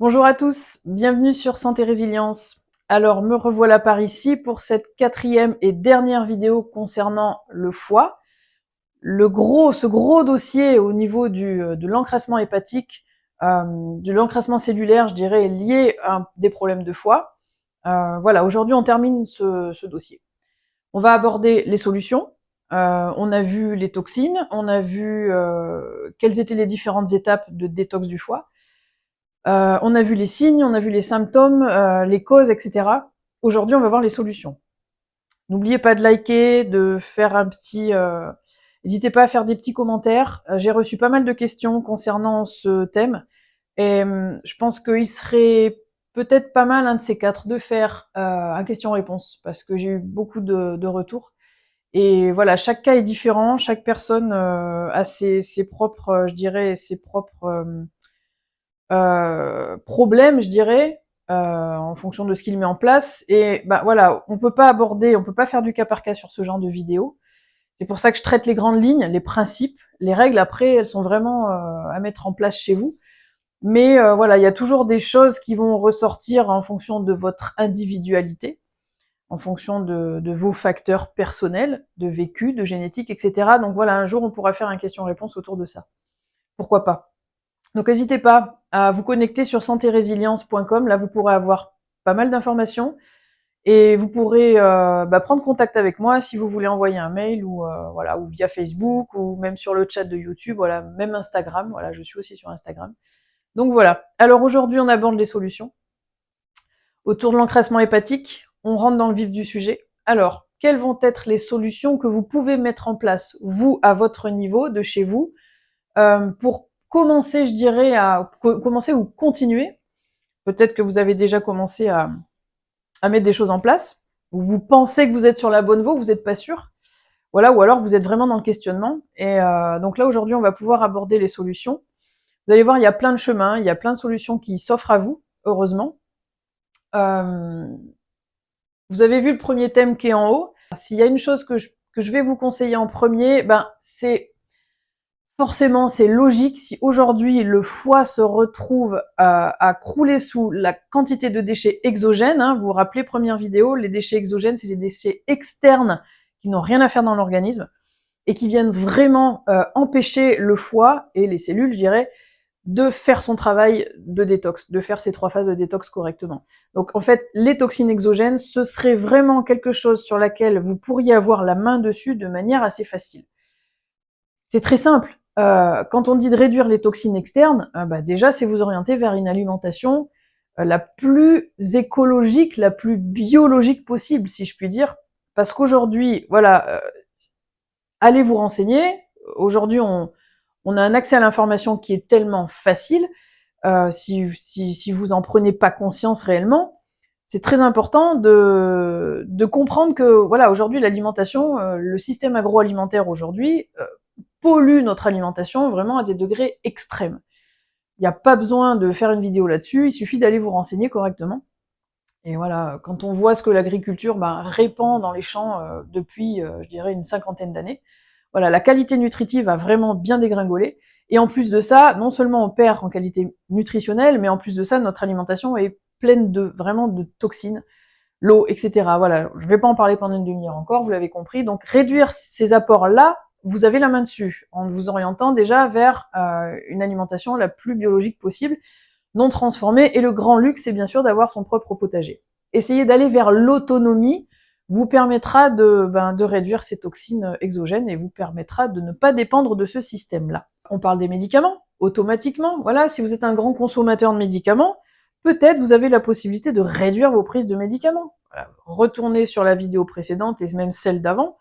Bonjour à tous, bienvenue sur Santé Résilience. Alors me revoilà par ici pour cette 4e et dernière vidéo concernant le foie. Ce gros dossier au niveau de l'encrassement hépatique, de l'encrassement cellulaire, je dirais, lié à des problèmes de foie. Voilà, aujourd'hui on termine ce dossier. On va aborder les solutions. On a vu les toxines, on a vu quelles étaient les différentes étapes de détox du foie. On a vu les signes, on a vu les symptômes, les causes, etc. Aujourd'hui, on va voir les solutions. N'oubliez pas de liker, de faire un petit... N'hésitez pas à faire des petits commentaires. J'ai reçu pas mal de questions concernant ce thème. Et je pense qu'il serait peut-être pas mal, un de ces quatre, de faire un question-réponse, parce que j'ai eu beaucoup de retours. Et voilà, chaque cas est différent, chaque personne a ses propres, je dirais, ses propres... problème, je dirais, en fonction de ce qu'il met en place. Et bah voilà, on peut pas faire du cas par cas sur ce genre de vidéo. C'est pour ça que je traite les grandes lignes, les principes, les règles. Après, elles sont vraiment à mettre en place chez vous. Mais voilà, il y a toujours des choses qui vont ressortir en fonction de votre individualité, en fonction de vos facteurs personnels, de vécu, de génétique, etc. Donc voilà, un jour, on pourra faire un question-réponse autour de ça. Pourquoi pas? Donc n'hésitez pas à vous connecter sur santerésilience.com, là vous pourrez avoir pas mal d'informations et vous pourrez prendre contact avec moi si vous voulez envoyer un mail ou voilà, ou via Facebook ou même sur le chat de YouTube, voilà, même Instagram, voilà, je suis aussi sur Instagram. Donc voilà. Alors aujourd'hui on aborde les solutions autour de l'encrassement hépatique, on rentre dans le vif du sujet. Alors, quelles vont être les solutions que vous pouvez mettre en place, vous, à votre niveau, de chez vous, pour commencer, je dirais, à commencer ou continuer. Peut-être que vous avez déjà commencé à mettre des choses en place, ou vous pensez que vous êtes sur la bonne voie, vous n'êtes pas sûr. Voilà, ou alors vous êtes vraiment dans le questionnement. Et donc là, aujourd'hui, on va pouvoir aborder les solutions. Vous allez voir, il y a plein de chemins, il y a plein de solutions qui s'offrent à vous, heureusement. Vous avez vu le premier thème qui est en haut. S'il y a une chose que je vais vous conseiller en premier, c'est forcément, c'est logique, si aujourd'hui le foie se retrouve à crouler sous la quantité de déchets exogènes, hein, vous vous rappelez, première vidéo, les déchets exogènes, c'est les déchets externes qui n'ont rien à faire dans l'organisme et qui viennent vraiment empêcher le foie et les cellules, je dirais, de faire son travail de détox, de faire ces 3 phases de détox correctement. Donc en fait, les toxines exogènes, ce serait vraiment quelque chose sur laquelle vous pourriez avoir la main dessus de manière assez facile. C'est très simple. Quand on dit de réduire les toxines externes, déjà c'est vous orienter vers une alimentation la plus écologique, la plus biologique possible, si je puis dire. Parce qu'aujourd'hui, voilà, allez vous renseigner. Aujourd'hui, on a un accès à l'information qui est tellement facile. Si vous en prenez pas conscience réellement, c'est très important de comprendre que voilà, aujourd'hui l'alimentation, le système agroalimentaire aujourd'hui pollue notre alimentation vraiment à des degrés extrêmes. Il n'y a pas besoin de faire une vidéo là-dessus, il suffit d'aller vous renseigner correctement. Et voilà, quand on voit ce que l'agriculture répand dans les champs depuis, je dirais, une 50aine d'années, voilà, la qualité nutritive a vraiment bien dégringolé. Et en plus de ça, non seulement on perd en qualité nutritionnelle, mais en plus de ça, notre alimentation est pleine vraiment de toxines, l'eau, etc. Voilà, je ne vais pas en parler pendant une demi-heure encore, vous l'avez compris. Donc réduire ces apports-là, vous avez la main dessus, en vous orientant déjà vers une alimentation la plus biologique possible, non transformée, et le grand luxe, c'est bien sûr d'avoir son propre potager. Essayez d'aller vers l'autonomie, vous permettra de réduire ces toxines exogènes et vous permettra de ne pas dépendre de ce système-là. On parle des médicaments, automatiquement, voilà, si vous êtes un grand consommateur de médicaments, peut-être vous avez la possibilité de réduire vos prises de médicaments. Voilà. Retournez sur la vidéo précédente et même celle d'avant,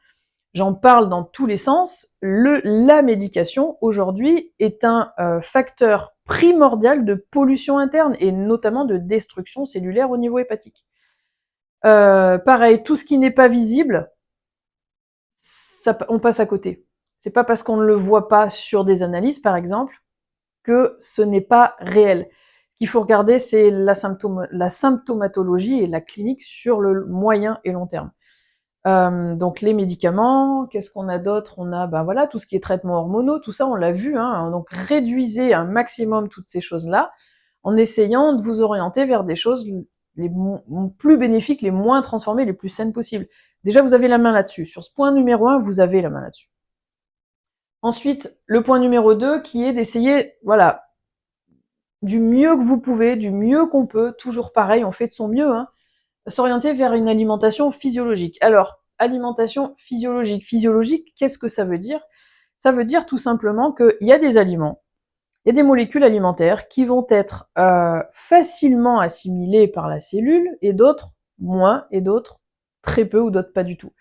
j'en parle dans tous les sens, la médication aujourd'hui est un facteur primordial de pollution interne et notamment de destruction cellulaire au niveau hépatique. Pareil, tout ce qui n'est pas visible, on passe à côté. C'est pas parce qu'on ne le voit pas sur des analyses, par exemple, que ce n'est pas réel. Ce qu'il faut regarder, c'est la symptomatologie et la clinique sur le moyen et long terme. Donc les médicaments, qu'est-ce qu'on a d'autre? On a voilà, tout ce qui est traitement hormonaux, tout ça on l'a vu, hein, donc réduisez un maximum toutes ces choses-là. en essayant de vous orienter vers des choses les plus bénéfiques, les moins transformées, les plus saines possibles. Déjà, vous avez la main là-dessus. Sur ce point numéro 1, vous avez la main là-dessus. Ensuite, le point numéro 2, qui est d'essayer, voilà, du mieux que vous pouvez, du mieux qu'on peut, toujours pareil, on fait de son mieux, hein, s'orienter vers une alimentation physiologique. Alors, alimentation physiologique. Physiologique, qu'est-ce que ça veut dire? Ça veut dire tout simplement qu'il y a des aliments, il y a des molécules alimentaires qui vont être facilement assimilées par la cellule, et d'autres moins, et d'autres très peu, ou d'autres pas du tout.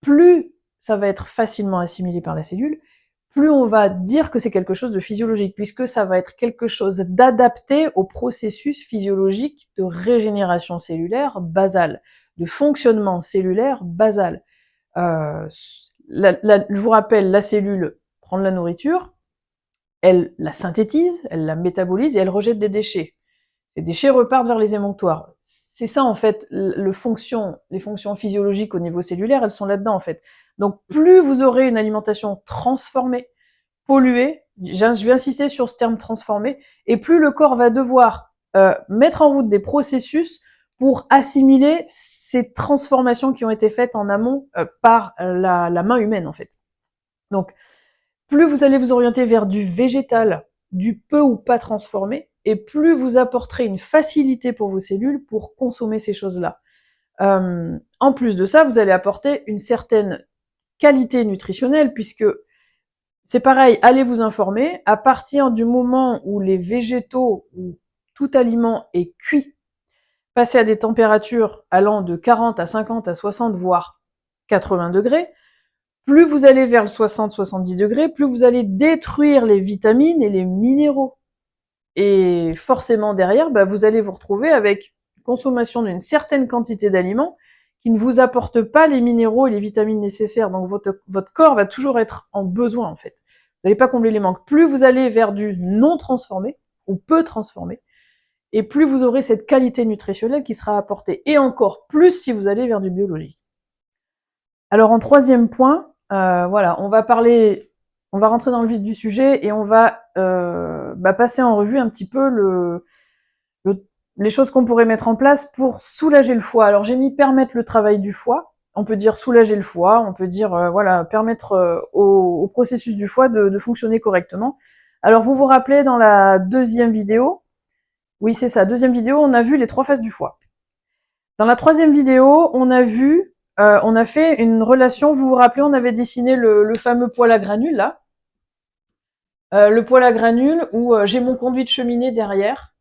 Plus ça va être facilement assimilé par la cellule, plus on va dire que c'est quelque chose de physiologique, puisque ça va être quelque chose d'adapté au processus physiologique de régénération cellulaire basale, de fonctionnement cellulaire basal. Je vous rappelle, la cellule prend de la nourriture, elle la synthétise, elle la métabolise et elle rejette des déchets. Ces déchets repartent vers les émonctoires. C'est ça en fait, les fonctions physiologiques au niveau cellulaire, elles sont là-dedans en fait. Donc plus vous aurez une alimentation transformée, polluée, je vais insister sur ce terme transformé, et plus le corps va devoir mettre en route des processus pour assimiler ces transformations qui ont été faites en amont par la main humaine en fait. Donc plus vous allez vous orienter vers du végétal, du peu ou pas transformé, et plus vous apporterez une facilité pour vos cellules pour consommer ces choses-là. En plus de ça, vous allez apporter une certaine qualité nutritionnelle, puisque c'est pareil, allez vous informer, à partir du moment où les végétaux ou tout aliment est cuit, passé à des températures allant de 40 à 50 à 60 voire 80 degrés, plus vous allez vers le 60-70 degrés, plus vous allez détruire les vitamines et les minéraux. Et forcément derrière, vous allez vous retrouver avec une consommation d'une certaine quantité d'aliments qui ne vous apportent pas les minéraux et les vitamines nécessaires. Donc votre corps va toujours être en besoin en fait. Vous n'allez pas combler les manques. Plus vous allez vers du non transformé, ou peu transformé, et plus vous aurez cette qualité nutritionnelle qui sera apportée. Et encore plus si vous allez vers du biologique. Alors en troisième point, voilà, on va rentrer dans le vif du sujet et on va passer en revue un petit peu les choses qu'on pourrait mettre en place pour soulager le foie. Alors j'ai mis permettre le travail du foie, on peut dire soulager le foie, on peut dire voilà, permettre au processus du foie de fonctionner correctement. Alors vous vous rappelez dans la deuxième vidéo, oui c'est ça, deuxième vidéo, on a vu les 3 phases du foie. Dans la troisième vidéo, on a fait une relation, vous vous rappelez, on avait dessiné le fameux poêle à granules, là. Le poêle à granules où j'ai mon conduit de cheminée derrière.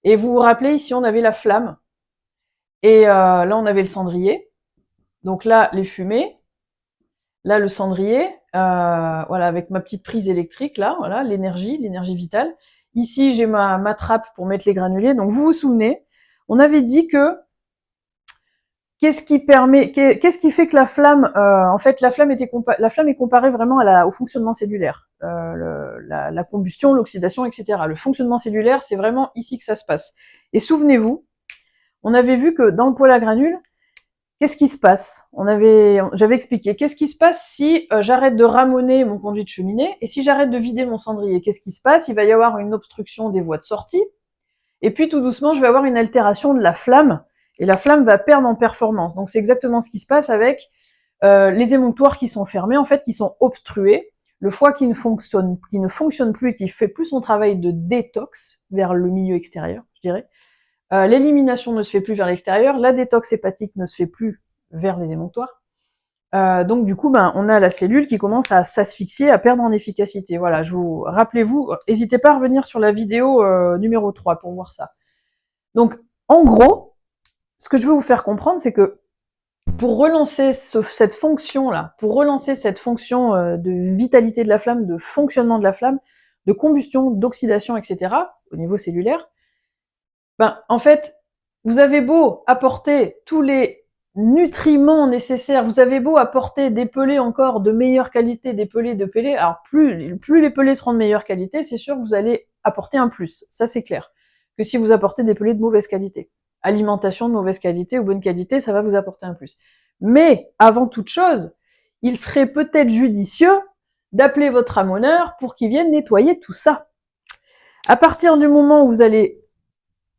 Et vous vous rappelez, ici, on avait la flamme. Et là, on avait le cendrier. Donc là, les fumées. Là, le cendrier. Voilà, avec ma petite prise électrique, là, voilà, l'énergie vitale. Ici, j'ai ma trappe pour mettre les granulés. Donc, vous vous souvenez, on avait dit que qu'est-ce qui fait que la flamme, en fait, la flamme est comparée vraiment au fonctionnement cellulaire, la combustion, l'oxydation, etc. Le fonctionnement cellulaire, c'est vraiment ici que ça se passe. Et souvenez-vous, on avait vu que dans le poêle à granules, qu'est-ce qui se passe? J'avais expliqué, qu'est-ce qui se passe si j'arrête de ramoner mon conduit de cheminée et si j'arrête de vider mon cendrier? Qu'est-ce qui se passe? Il va y avoir une obstruction des voies de sortie, et puis tout doucement, je vais avoir une altération de la flamme. Et la flamme va perdre en performance. Donc c'est exactement ce qui se passe avec les émonctoires qui sont fermés, en fait, qui sont obstrués, le foie qui ne fonctionne plus et qui fait plus son travail de détox vers le milieu extérieur, je dirais. L'élimination ne se fait plus vers l'extérieur, la détox hépatique ne se fait plus vers les émonctoires. Donc du coup, on a la cellule qui commence à s'asphyxier, à perdre en efficacité. Voilà, rappelez-vous, n'hésitez pas à revenir sur la vidéo numéro 3 pour voir ça. Donc, en gros, ce que je veux vous faire comprendre, c'est que pour relancer cette fonction-là, pour relancer cette fonction de vitalité de la flamme, de fonctionnement de la flamme, de combustion, d'oxydation, etc., au niveau cellulaire, en fait, vous avez beau apporter tous les nutriments nécessaires, vous avez beau apporter des pelés encore de meilleure qualité, des pelés de pelés, alors plus les pelés seront de meilleure qualité, c'est sûr que vous allez apporter un plus, ça c'est clair, que si vous apportez des pelés de mauvaise qualité. Alimentation de mauvaise qualité ou bonne qualité, ça va vous apporter un plus. Mais, avant toute chose, il serait peut-être judicieux d'appeler votre ramoneur pour qu'il vienne nettoyer tout ça. À partir du moment où vous allez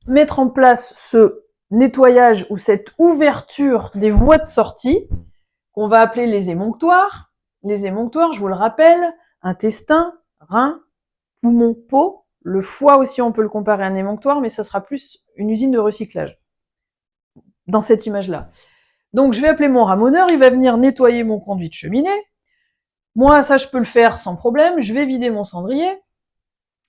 mettre en place ce nettoyage ou cette ouverture des voies de sortie qu'on va appeler les émonctoires. Les émonctoires, je vous le rappelle, intestin, rein, poumon, peau. Le foie aussi, on peut le comparer à un émonctoire, mais ça sera plus une usine de recyclage dans cette image-là. Donc je vais appeler mon ramoneur, il va venir nettoyer mon conduit de cheminée. Moi, ça, je peux le faire sans problème. Je vais vider mon cendrier.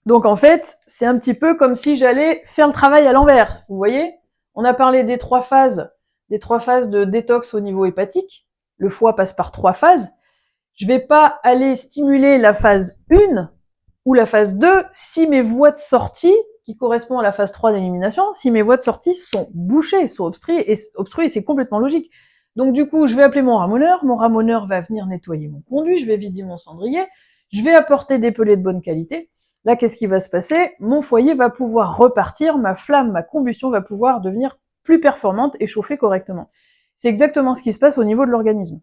Donc en fait, c'est un petit peu comme si j'allais faire le travail à l'envers. Vous voyez? On a parlé des trois phases de détox au niveau hépatique. Le foie passe par 3 phases. Je vais pas aller stimuler la phase 1 ou la phase 2 si mes voies de sortie, qui correspondent à la phase 3 d'élimination, si mes voies de sortie sont bouchées, sont obstruées, et c'est complètement logique. Donc du coup, je vais appeler mon ramoneur va venir nettoyer mon conduit, je vais vider mon cendrier, je vais apporter des pellets de bonne qualité. Là, qu'est-ce qui va se passer? Mon foyer va pouvoir repartir, ma flamme, ma combustion va pouvoir devenir plus performante et chauffer correctement. C'est exactement ce qui se passe au niveau de l'organisme.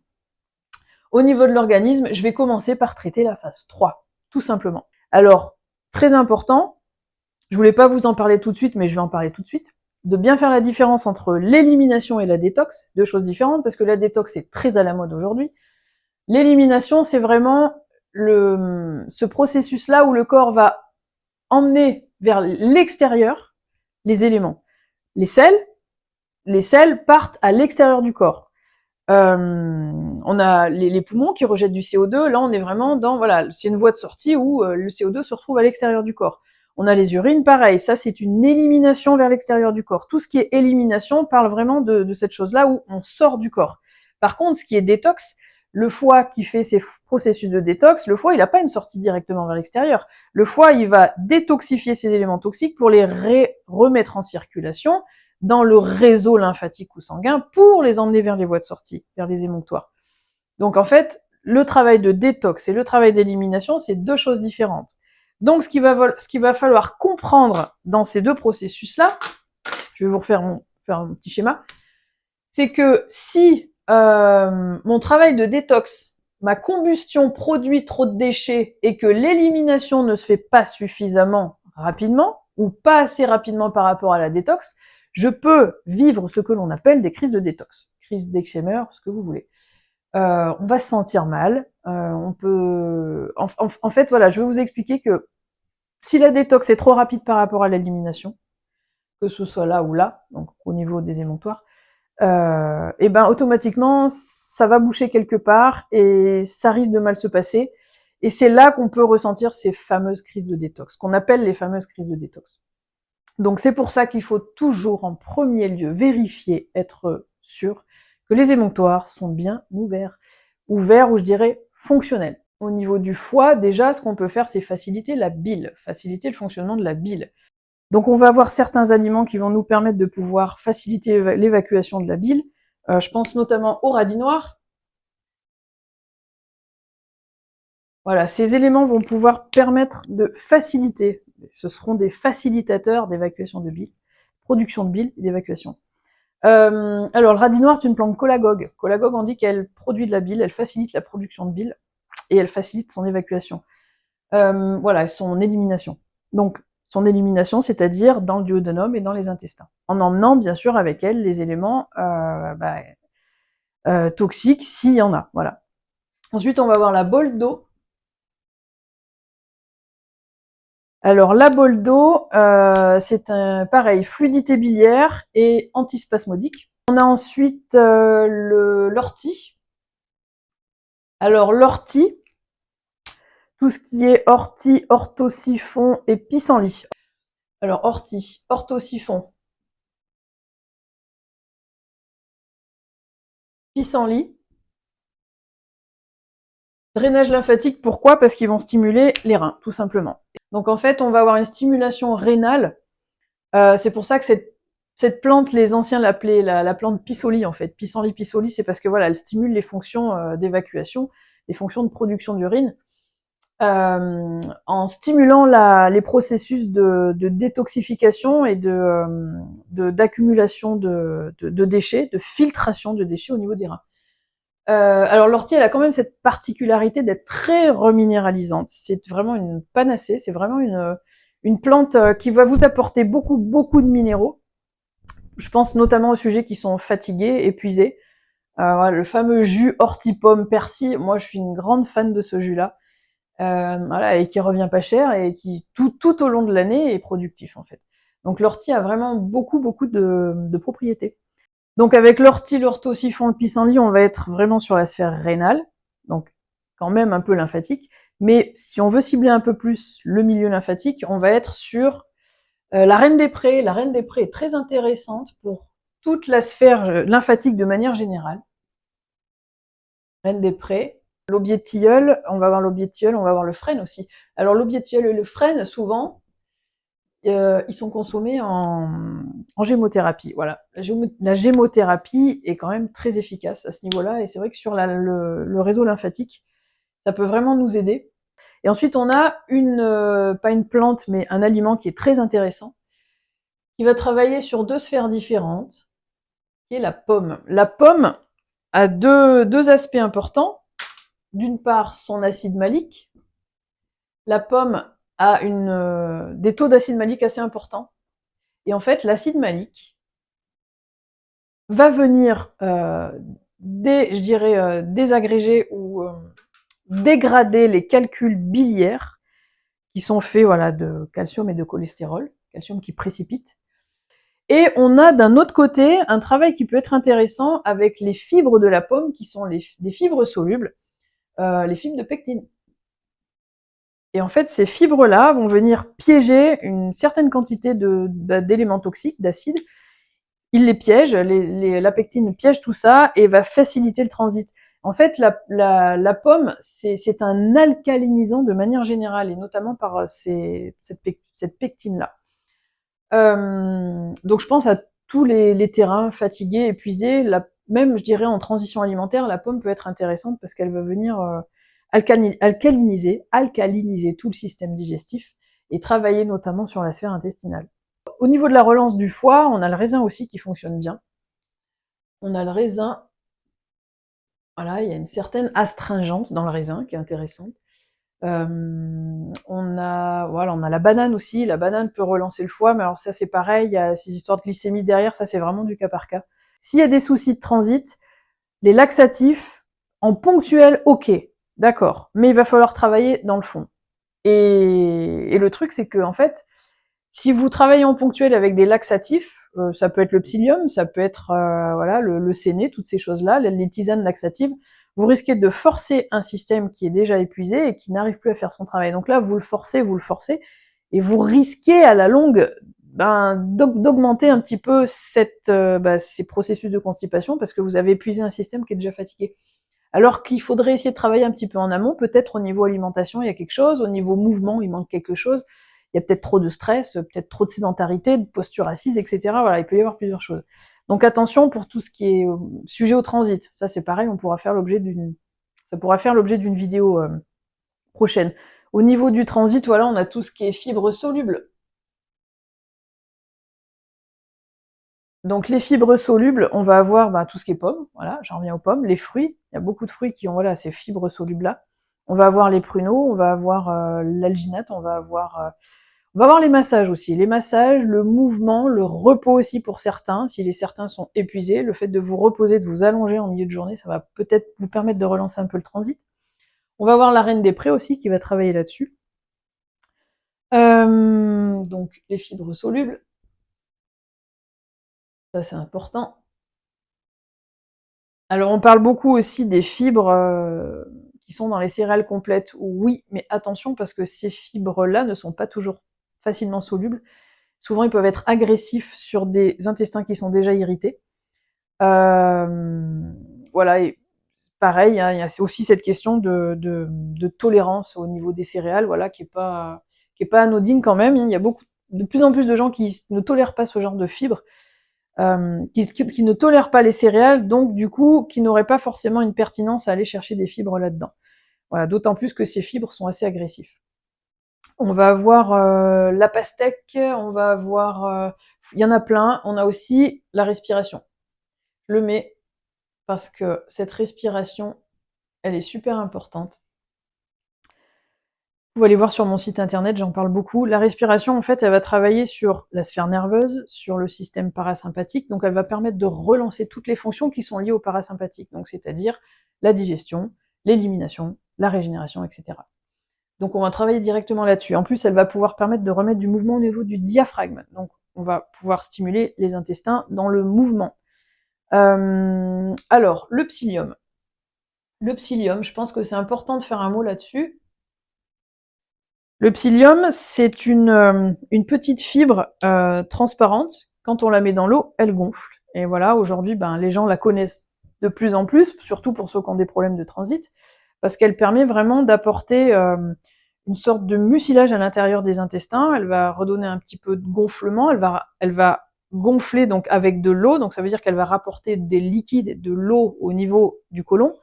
Au niveau de l'organisme, je vais commencer par traiter la phase 3, tout simplement. Alors, très important, je voulais pas vous en parler tout de suite, mais je vais en parler tout de suite, de bien faire la différence entre l'élimination et la détox, deux choses différentes, parce que la détox est très à la mode aujourd'hui. L'élimination, c'est vraiment ce processus-là où le corps va emmener vers l'extérieur les éléments. Les sels partent à l'extérieur du corps. On a les poumons qui rejettent du CO2. Là, on est vraiment dans, voilà, c'est une voie de sortie où le CO2 se retrouve à l'extérieur du corps. On a les urines, pareil. Ça, c'est une élimination vers l'extérieur du corps. Tout ce qui est élimination parle vraiment de cette chose-là où on sort du corps. Par contre, ce qui est détox, le foie qui fait ses processus de détox, le foie, il n'a pas une sortie directement vers l'extérieur. Le foie, il va détoxifier ces éléments toxiques pour les remettre en circulation dans le réseau lymphatique ou sanguin pour les emmener vers les voies de sortie, vers les émonctoires. Donc en fait, le travail de détox et le travail d'élimination, c'est deux choses différentes. Donc ce qu'il va falloir comprendre dans ces deux processus-là, je vais vous faire un petit schéma, c'est que si mon travail de détox, ma combustion produit trop de déchets et que l'élimination ne se fait pas suffisamment rapidement, ou pas assez rapidement par rapport à la détox, je peux vivre ce que l'on appelle des crises de détox, crise d'Exheimer, ce que vous voulez. On va se sentir mal, on peut... En fait, voilà, je vais vous expliquer que si la détox est trop rapide par rapport à l'élimination, que ce soit là ou là, donc au niveau des émonctoires, et ben automatiquement, ça va boucher quelque part et ça risque de mal se passer. Et c'est là qu'on peut ressentir ces fameuses crises de détox, qu'on appelle les fameuses crises de détox. Donc c'est pour ça qu'il faut toujours en premier lieu vérifier, être sûr que les émonctoires sont bien ouverts. Ouverts ou je dirais fonctionnels. Au niveau du foie, déjà, ce qu'on peut faire, c'est faciliter la bile, faciliter le fonctionnement de la bile. Donc on va avoir certains aliments qui vont nous permettre de pouvoir faciliter l'évacuation de la bile. Je pense notamment au radis noir. Voilà, ces éléments vont pouvoir permettre de faciliter, ce seront des facilitateurs d'évacuation de bile, production de bile et d'évacuation. Alors le radis noir, c'est une plante cholagogue. Cholagogue, on dit qu'elle produit de la bile, elle facilite la production de bile et elle facilite son évacuation. Voilà, son élimination. Donc son élimination, c'est-à-dire dans le duodénum et dans les intestins, en emmenant bien sûr avec elle les éléments toxiques s'il y en a. Voilà. Ensuite, on va avoir la bole d'eau. Alors la bole d'eau, c'est pareil, fluidité biliaire et antispasmodique. On a ensuite l'ortie. Alors l'ortie, tout ce qui est ortie, orthosiphon et pissenlit. Alors ortie, orthosiphon, pissenlit. Drainage lymphatique, pourquoi? Parce qu'ils vont stimuler les reins, tout simplement. Donc en fait, on va avoir une stimulation rénale. C'est pour ça que cette plante, les anciens l'appelaient la plante pissenlit en fait. Pissenlit, c'est parce que voilà, elle stimule les fonctions d'évacuation, les fonctions de production d'urine, en stimulant les processus de détoxification et d'accumulation de déchets, de filtration de déchets au niveau des reins. Alors l'ortie, elle a quand même cette particularité d'être très reminéralisante. C'est vraiment une panacée, c'est vraiment Une plante qui va vous apporter beaucoup de minéraux. Je pense notamment aux sujets qui sont fatigués, épuisés. Voilà, le fameux jus ortie-pomme persil, moi je suis une grande fan de ce jus-là. Voilà, et qui revient pas cher et qui tout au long de l'année est productif en fait. Donc l'ortie a vraiment beaucoup de propriétés. Donc avec l'ortie, l'orthosiphon, le pissenlit, on va être vraiment sur la sphère rénale, donc quand même un peu lymphatique. Mais si on veut cibler un peu plus le milieu lymphatique, on va être sur la reine des prés. La reine des prés est très intéressante pour toute la sphère lymphatique de manière générale. Reine des prés. L'aubier de tilleul, on va avoir l'aubier de tilleul, on va avoir le frêne aussi. Alors l'aubier de tilleul et le frêne, souvent, ils sont consommés en gémothérapie. Voilà, la gémothérapie est quand même très efficace à ce niveau-là, et c'est vrai que sur le réseau lymphatique, ça peut vraiment nous aider. Et ensuite, on a pas une plante, mais un aliment qui est très intéressant, qui va travailler sur deux sphères différentes, qui est la pomme. La pomme a deux aspects importants. D'une part, son acide malique. La pomme a des taux d'acide malique assez importants. Et en fait, l'acide malique va venir désagréger ou dégrader les calculs biliaires qui sont faits voilà, de calcium et de cholestérol, calcium qui précipite. Et on a d'un autre côté un travail qui peut être intéressant avec les fibres de la pomme, qui sont des fibres solubles, les fibres de pectine. Et en fait, ces fibres-là vont venir piéger une certaine quantité d'éléments toxiques, d'acides. Ils les piègent, la pectine piège tout ça et va faciliter le transit. En fait, la pomme, c'est un alcalinisant de manière générale, et notamment par cette pectine-là. Donc je pense à tous les terrains fatigués, épuisés, même je dirais en transition alimentaire, la pomme peut être intéressante parce qu'elle va venir alcaliniser tout le système digestif et travailler notamment sur la sphère intestinale. Au niveau de la relance du foie, on a le raisin aussi qui fonctionne bien. On a le raisin, voilà, il y a une certaine astringence dans le raisin qui est intéressante. On a la banane aussi. La banane peut relancer le foie, mais alors ça c'est pareil, il y a ces histoires de glycémie derrière, ça c'est vraiment du cas par cas. S'il y a des soucis de transit, les laxatifs, en ponctuel, ok, d'accord, mais il va falloir travailler dans le fond. Et le truc c'est que en fait, si vous travaillez en ponctuel avec des laxatifs, ça peut être le psyllium, ça peut être voilà le séné, toutes ces choses-là, les tisanes laxatives, vous risquez de forcer un système qui est déjà épuisé et qui n'arrive plus à faire son travail. Donc là, vous le forcez, et vous risquez à la longue d'augmenter un petit peu ces processus de constipation parce que vous avez épuisé un système qui est déjà fatigué. Alors qu'il faudrait essayer de travailler un petit peu en amont, peut-être au niveau alimentation, il y a quelque chose, au niveau mouvement, il manque quelque chose, il y a peut-être trop de stress, peut-être trop de sédentarité, de posture assise, etc. Voilà, il peut y avoir plusieurs choses. Donc attention pour tout ce qui est sujet au transit. Ça c'est pareil, ça pourra faire l'objet d'une vidéo prochaine. Au niveau du transit, voilà, on a tout ce qui est fibres solubles. Donc les fibres solubles, on va avoir tout ce qui est pommes, voilà, j'en reviens aux pommes, les fruits, il y a beaucoup de fruits qui ont voilà ces fibres solubles-là. On va avoir les pruneaux, on va avoir l'alginate, on va avoir les massages aussi. Les massages, le mouvement, le repos aussi pour certains. Si certains sont épuisés, le fait de vous reposer, de vous allonger en milieu de journée, ça va peut-être vous permettre de relancer un peu le transit. On va avoir la reine des prés aussi qui va travailler là-dessus. Donc les fibres solubles, ça c'est important. Alors on parle beaucoup aussi des fibres qui sont dans les céréales complètes. Oui, mais attention parce que ces fibres-là ne sont pas toujours facilement solubles. Souvent, ils peuvent être agressifs sur des intestins qui sont déjà irrités. Voilà, et pareil, hein, il y a aussi cette question de tolérance au niveau des céréales, voilà, qui est pas anodine quand même. Il y a de plus en plus de gens qui ne tolèrent pas ce genre de fibres, qui ne tolèrent pas les céréales, donc du coup, qui n'auraient pas forcément une pertinence à aller chercher des fibres là-dedans. Voilà, d'autant plus que ces fibres sont assez agressifs. On va avoir la pastèque, on va avoir... il y en a plein. On a aussi la respiration. Je le mets parce que cette respiration, elle est super importante. Vous allez voir sur mon site internet, j'en parle beaucoup. La respiration, en fait, elle va travailler sur la sphère nerveuse, sur le système parasympathique, donc elle va permettre de relancer toutes les fonctions qui sont liées au parasympathique, donc c'est-à-dire la digestion, l'élimination, la régénération, etc. Donc on va travailler directement là-dessus. En plus, elle va pouvoir permettre de remettre du mouvement au niveau du diaphragme, donc on va pouvoir stimuler les intestins dans le mouvement. Alors, le psyllium. Le psyllium, je pense que c'est important de faire un mot là-dessus. Le psyllium, c'est une petite fibre transparente. Quand on la met dans l'eau, elle gonfle. Et voilà, aujourd'hui, les gens la connaissent de plus en plus, surtout pour ceux qui ont des problèmes de transit, parce qu'elle permet vraiment d'apporter une sorte de mucilage à l'intérieur des intestins. Elle va redonner un petit peu de gonflement. Elle va gonfler donc avec de l'eau, donc ça veut dire qu'elle va rapporter des liquides et de l'eau au niveau du côlon.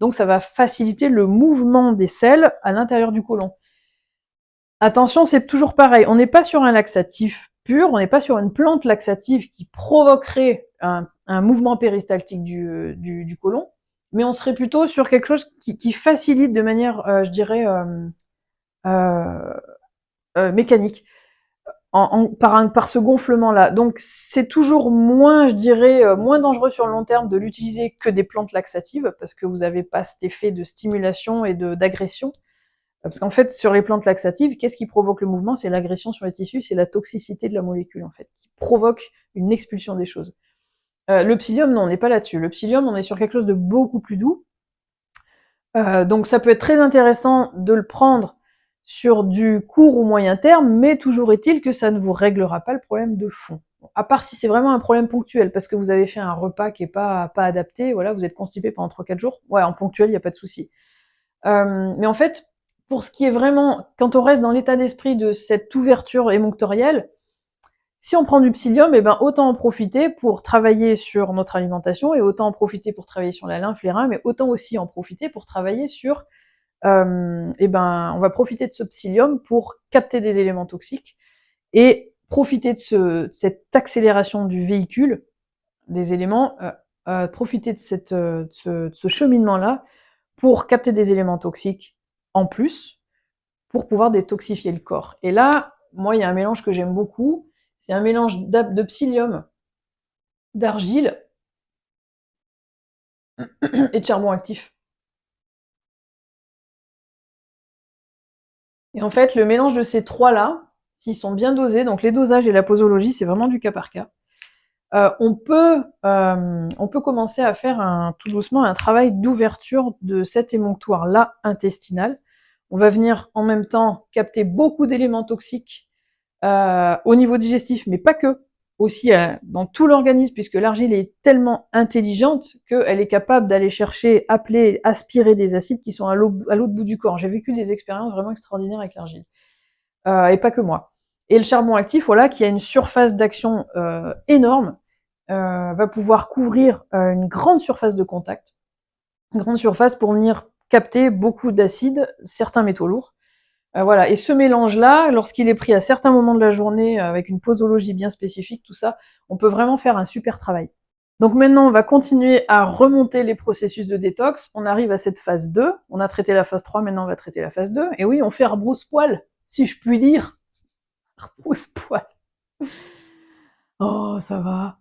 Donc ça va faciliter le mouvement des selles à l'intérieur du côlon. Attention, c'est toujours pareil, on n'est pas sur un laxatif pur, on n'est pas sur une plante laxative qui provoquerait un mouvement péristaltique du côlon, mais on serait plutôt sur quelque chose qui facilite de manière, je dirais, mécanique, par ce gonflement-là. Donc c'est toujours moins, je dirais, moins dangereux sur le long terme de l'utiliser que des plantes laxatives, parce que vous n'avez pas cet effet de stimulation et d'agression. Parce qu'en fait, sur les plantes laxatives, qu'est-ce qui provoque le mouvement? C'est l'agression sur les tissus, c'est la toxicité de la molécule, en fait, qui provoque une expulsion des choses. Le psyllium, non, on n'est pas là-dessus. Le psyllium, on est sur quelque chose de beaucoup plus doux. Donc ça peut être très intéressant de le prendre sur du court ou moyen terme, mais toujours est-il que ça ne vous réglera pas le problème de fond. À part si c'est vraiment un problème ponctuel, parce que vous avez fait un repas qui est pas adapté, voilà, vous êtes constipé pendant 3-4 jours, ouais, en ponctuel, il n'y a pas de souci. Mais en fait, pour ce qui est vraiment, quand on reste dans l'état d'esprit de cette ouverture émonctorielle, si on prend du psyllium, autant en profiter pour travailler sur notre alimentation, et autant en profiter pour travailler sur la lymphe, les reins, mais autant aussi en profiter pour travailler sur, on va profiter de ce psyllium pour capter des éléments toxiques, et profiter de cette accélération du véhicule, des éléments, profiter de ce cheminement-là, pour capter des éléments toxiques en plus, pour pouvoir détoxifier le corps. Et là, moi, il y a un mélange que j'aime beaucoup, c'est un mélange de psyllium, d'argile et de charbon actif. Et en fait, le mélange de ces trois-là, s'ils sont bien dosés, donc les dosages et la posologie, c'est vraiment du cas par cas, on peut commencer à faire tout doucement un travail d'ouverture de cet émonctoire-là intestinal. On va venir en même temps capter beaucoup d'éléments toxiques au niveau digestif, mais pas que, aussi dans tout l'organisme, puisque l'argile est tellement intelligente qu'elle est capable d'aller chercher, appeler, aspirer des acides qui sont à l'autre bout du corps. J'ai vécu des expériences vraiment extraordinaires avec l'argile, et pas que moi. Et le charbon actif, voilà, qui a une surface d'action énorme, va pouvoir couvrir une grande surface de contact, une grande surface pour venir capter beaucoup d'acides, certains métaux lourds. Voilà. Et ce mélange-là, lorsqu'il est pris à certains moments de la journée, avec une posologie bien spécifique, tout ça, on peut vraiment faire un super travail. Donc maintenant, on va continuer à remonter les processus de détox. On arrive à cette phase 2. On a traité la phase 3, maintenant on va traiter la phase 2. Et oui, on fait rebrousse-poil, si je puis dire. Rebrousse-poil. Oh, ça va.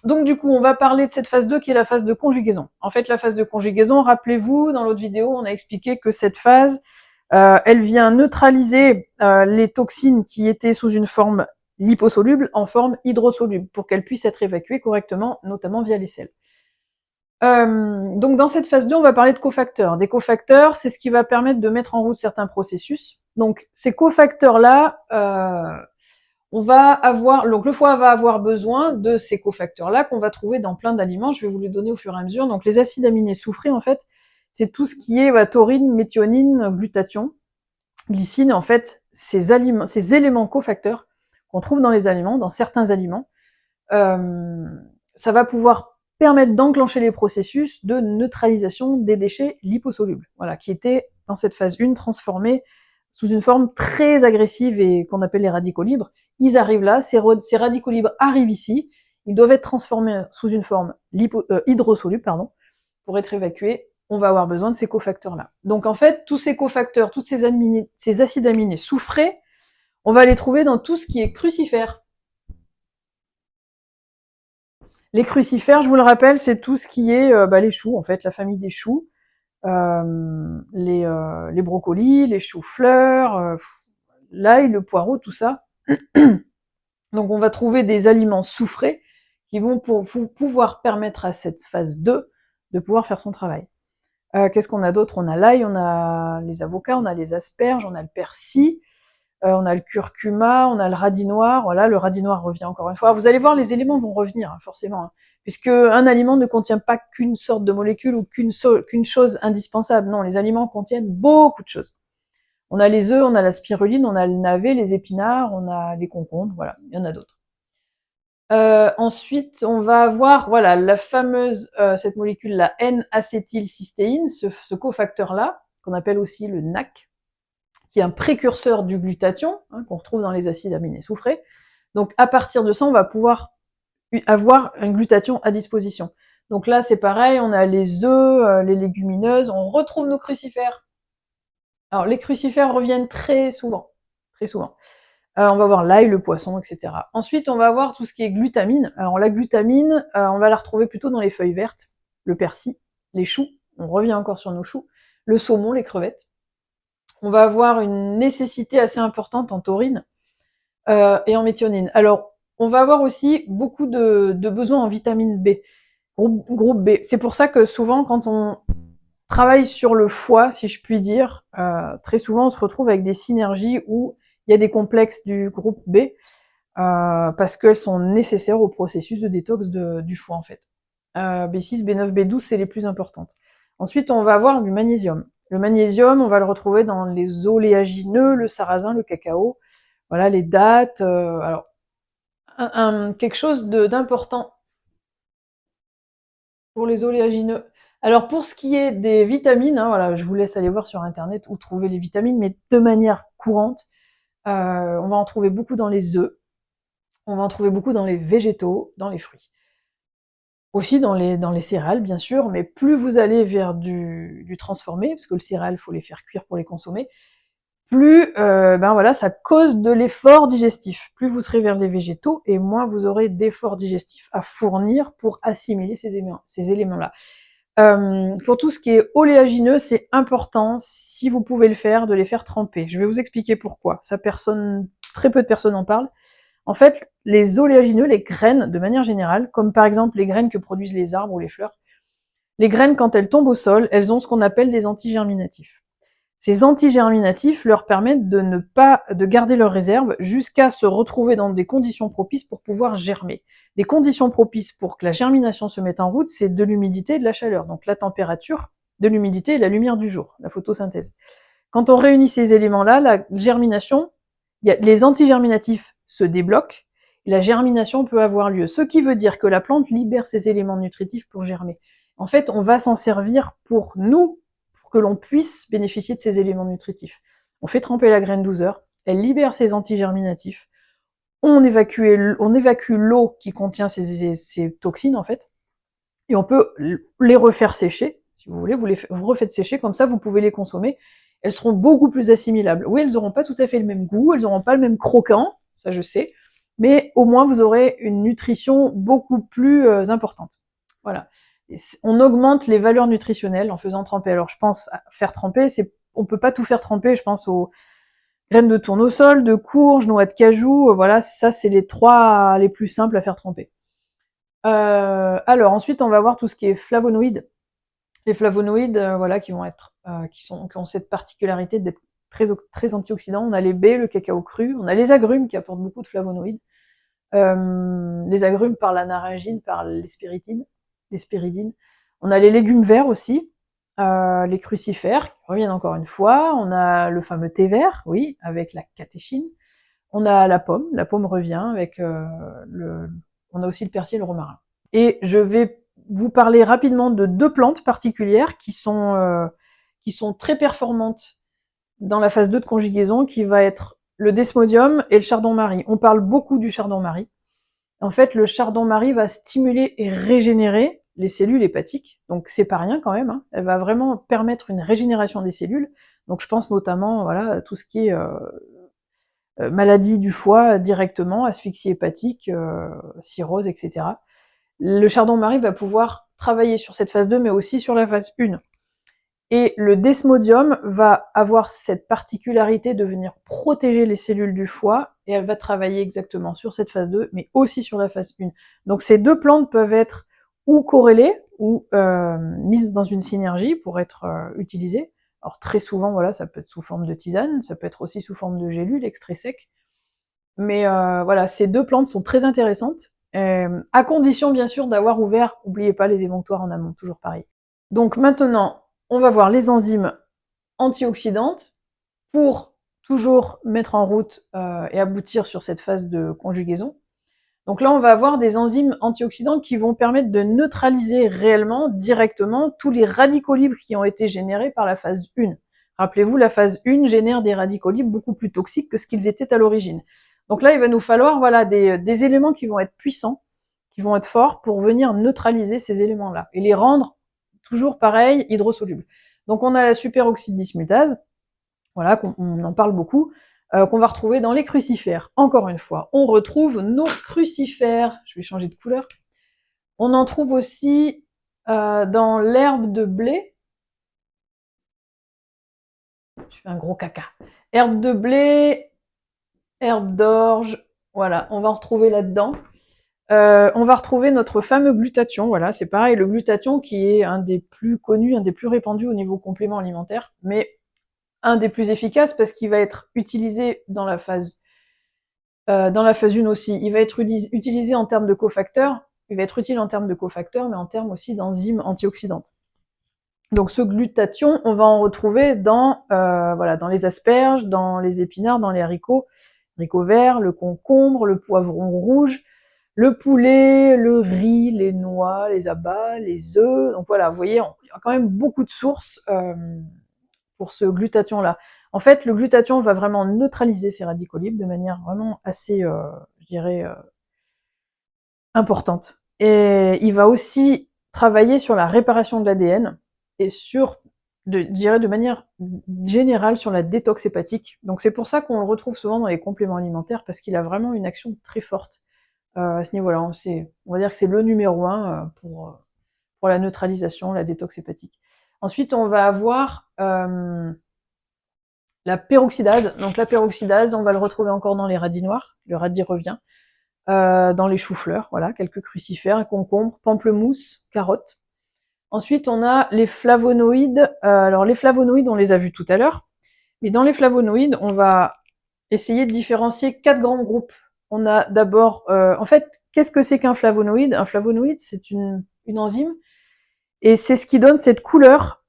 Donc du coup, on va parler de cette phase 2 qui est la phase de conjugaison. En fait, la phase de conjugaison, rappelez-vous, dans l'autre vidéo, on a expliqué que cette phase, elle vient neutraliser les toxines qui étaient sous une forme liposoluble en forme hydrosoluble pour qu'elles puissent être évacuées correctement, notamment via les selles. Donc dans cette phase 2, on va parler de cofacteurs. Des cofacteurs, c'est ce qui va permettre de mettre en route certains processus. Donc ces cofacteurs-là, donc le foie va avoir besoin de ces cofacteurs-là qu'on va trouver dans plein d'aliments. Je vais vous les donner au fur et à mesure. Donc les acides aminés soufrés, en fait, c'est tout ce qui est taurine, méthionine, glutathion, glycine. En fait, ces éléments cofacteurs qu'on trouve dans les aliments, dans certains aliments, ça va pouvoir permettre d'enclencher les processus de neutralisation des déchets liposolubles, voilà, qui étaient dans cette phase 1 transformés sous une forme très agressive et qu'on appelle les radicaux libres. Ils arrivent là, ces radicaux libres arrivent ici, ils doivent être transformés sous une forme hydrosoluble, pour être évacués on va avoir besoin de ces cofacteurs-là. Donc en fait, tous ces cofacteurs, toutes ces acides aminés soufrés, on va les trouver dans tout ce qui est crucifère. Les crucifères, je vous le rappelle, c'est tout ce qui est les choux, en fait, la famille des choux, les brocolis, les choux-fleurs, l'ail, le poireau, tout ça. Donc on va trouver des aliments soufrés qui vont pouvoir permettre à cette phase 2 de pouvoir faire son travail. Qu'est-ce qu'on a d'autre? On a l'ail, on a les avocats, on a les asperges, on a le persil, on a le curcuma, on a le radis noir. Voilà, le radis noir revient encore une fois. Vous allez voir, les éléments vont revenir, hein, forcément, hein, puisque un aliment ne contient pas qu'une sorte de molécule ou qu'une chose indispensable. Non, les aliments contiennent beaucoup de choses. On a les œufs, on a la spiruline, on a le navet, les épinards, on a les concombres, voilà, il y en a d'autres. Ensuite, on va avoir, voilà, la fameuse, cette molécule, la N-acétylcystéine, ce cofacteur-là, qu'on appelle aussi le NAC, qui est un précurseur du glutathion, hein, qu'on retrouve dans les acides aminés soufrés. Donc, à partir de ça, on va pouvoir avoir un glutathion à disposition. Donc là, c'est pareil, on a les œufs, les légumineuses, on retrouve nos crucifères. Alors, les crucifères reviennent très souvent, très souvent. On va voir l'ail, le poisson, etc. Ensuite, on va voir tout ce qui est glutamine. Alors la glutamine, on va la retrouver plutôt dans les feuilles vertes, le persil, les choux, on revient encore sur nos choux, le saumon, les crevettes. On va avoir une nécessité assez importante en taurine et en méthionine. Alors, on va avoir aussi beaucoup de besoins en vitamine B, groupe B. C'est pour ça que souvent, quand on travaille sur le foie, si je puis dire, très souvent, on se retrouve avec des synergies où il y a des complexes du groupe B, parce qu'elles sont nécessaires au processus de détox du foie, en fait. B6, B9, B12, c'est les plus importantes. Ensuite, on va avoir du magnésium. Le magnésium, on va le retrouver dans les oléagineux, le sarrasin, le cacao, voilà, les dattes. Alors, quelque chose d'important pour les oléagineux. Alors, pour ce qui est des vitamines, hein, voilà, je vous laisse aller voir sur Internet où trouver les vitamines, mais de manière courante, on va en trouver beaucoup dans les œufs, on va en trouver beaucoup dans les végétaux, dans les fruits. Aussi dans les céréales, bien sûr, mais plus vous allez vers du transformé, parce que le céréal, il faut les faire cuire pour les consommer, plus voilà, ça cause de l'effort digestif. Plus vous serez vers les végétaux, et moins vous aurez d'efforts digestifs à fournir pour assimiler ces éléments-là. Pour tout ce qui est oléagineux, c'est important, si vous pouvez le faire, de les faire tremper. Je vais vous expliquer pourquoi. Ça, très peu de personnes en parlent. En fait, les oléagineux, les graines, de manière générale, comme par exemple les graines que produisent les arbres ou les fleurs, les graines, quand elles tombent au sol, elles ont ce qu'on appelle des antigerminatifs. Ces antigerminatifs leur permettent de garder leur réserve jusqu'à se retrouver dans des conditions propices pour pouvoir germer. Les conditions propices pour que la germination se mette en route, c'est de l'humidité et de la chaleur, donc la température, de l'humidité et la lumière du jour, la photosynthèse. Quand on réunit ces éléments-là, la germination, les antigerminatifs se débloquent, et la germination peut avoir lieu. Ce qui veut dire que la plante libère ses éléments nutritifs pour germer. En fait, on va s'en servir pour nous, pour que l'on puisse bénéficier de ces éléments nutritifs. On fait tremper la graine 12 heures, elle libère ses antigerminatifs, on évacue l'eau qui contient ces toxines, en fait, et on peut les refaire sécher, si vous voulez, vous refaites sécher, comme ça vous pouvez les consommer. Elles seront beaucoup plus assimilables. Oui, elles n'auront pas tout à fait le même goût, elles n'auront pas le même croquant, ça je sais, mais au moins vous aurez une nutrition beaucoup plus importante. Voilà. On augmente les valeurs nutritionnelles en faisant tremper. Alors je pense à faire tremper, on peut pas tout faire tremper, je pense aux graines de tournesol, de courge, noix de cajou, voilà, ça c'est les 3 les plus simples à faire tremper. Alors ensuite on va voir tout ce qui est flavonoïdes. Les flavonoïdes, voilà, qui ont cette particularité d'être très antioxydants. On a les baies, le cacao cru, on a les agrumes qui apportent beaucoup de flavonoïdes. Les agrumes par la naringine, par l'hespéridine. On a les légumes verts aussi, les crucifères, qui reviennent encore une fois. On a le fameux thé vert, oui, avec la catéchine. On a la pomme revient avec on a aussi le persil et le romarin. Et je vais vous parler rapidement de 2 plantes particulières qui sont très performantes dans la phase 2 de conjugaison, qui va être le desmodium et le chardon-marie. On parle beaucoup du chardon-marie. En fait, le chardon-marie va stimuler et régénérer les cellules hépatiques, donc c'est pas rien quand même, hein. Elle va vraiment permettre une régénération des cellules, donc je pense notamment voilà, à tout ce qui est maladie du foie directement, asphyxie hépatique, cirrhose, etc. Le chardon-marie va pouvoir travailler sur cette phase 2, mais aussi sur la phase 1. Et le desmodium va avoir cette particularité de venir protéger les cellules du foie, et elle va travailler exactement sur cette phase 2, mais aussi sur la phase 1. Donc ces deux plantes peuvent être ou corrélées, ou mises dans une synergie pour être utilisées. Alors très souvent, voilà, ça peut être sous forme de tisane, ça peut être aussi sous forme de gélules, extrait sec. Mais voilà, ces deux plantes sont très intéressantes, à condition bien sûr d'avoir ouvert, n'oubliez pas les émonctoires en amont, toujours pareil. Donc maintenant, on va voir les enzymes antioxydantes pour toujours mettre en route et aboutir sur cette phase de conjugaison. Donc là, on va avoir des enzymes antioxydantes qui vont permettre de neutraliser réellement, directement, tous les radicaux libres qui ont été générés par la phase 1. Rappelez-vous, la phase 1 génère des radicaux libres beaucoup plus toxiques que ce qu'ils étaient à l'origine. Donc là, il va nous falloir voilà, des éléments qui vont être puissants, qui vont être forts pour venir neutraliser ces éléments-là et les rendre toujours pareil, hydrosolubles. Donc on a la superoxyde dismutase, voilà, qu'on en parle beaucoup, qu'on va retrouver dans les crucifères. Encore une fois, on retrouve nos crucifères. Je vais changer de couleur. On en trouve aussi dans l'herbe de blé. Je fais un gros caca. Herbe de blé, herbe d'orge, voilà, on va en retrouver là-dedans. On va retrouver notre fameux glutathion, voilà, c'est pareil, le glutathion qui est un des plus connus, un des plus répandus au niveau complément alimentaire, mais un des plus efficaces parce qu'il va être utilisé dans la phase 1 aussi. Il va être utilisé en termes de cofacteurs, il va être utile en termes de cofacteurs, mais en termes aussi d'enzymes antioxydantes. Donc ce glutathion, on va en retrouver dans, voilà, dans les asperges, dans les épinards, dans les haricots verts, le concombre, le poivron rouge, le poulet, le riz, les noix, les abats, les œufs. Donc voilà, vous voyez, il y a quand même beaucoup de sources pour ce glutathion-là. En fait, le glutathion va vraiment neutraliser ces radicaux libres de manière vraiment assez, je dirais, importante. Et il va aussi travailler sur la réparation de l'ADN et sur, je dirais de manière générale, sur la détox hépatique. Donc c'est pour ça qu'on le retrouve souvent dans les compléments alimentaires, parce qu'il a vraiment une action très forte à ce niveau-là. On va dire que c'est le numéro 1 pour la neutralisation, la détox hépatique. Ensuite, on va avoir la peroxydase. Donc la peroxydase, on va le retrouver encore dans les radis noirs, le radis revient, dans les choux-fleurs, voilà, quelques crucifères, concombres, pamplemousse, carottes. Ensuite, on a les flavonoïdes. Alors les flavonoïdes, on les a vus tout à l'heure, mais dans les flavonoïdes, on va essayer de différencier 4 grands groupes. On a d'abord, en fait, qu'est-ce que c'est qu'un flavonoïde? Un flavonoïde, c'est une enzyme, et c'est ce qui donne cette couleur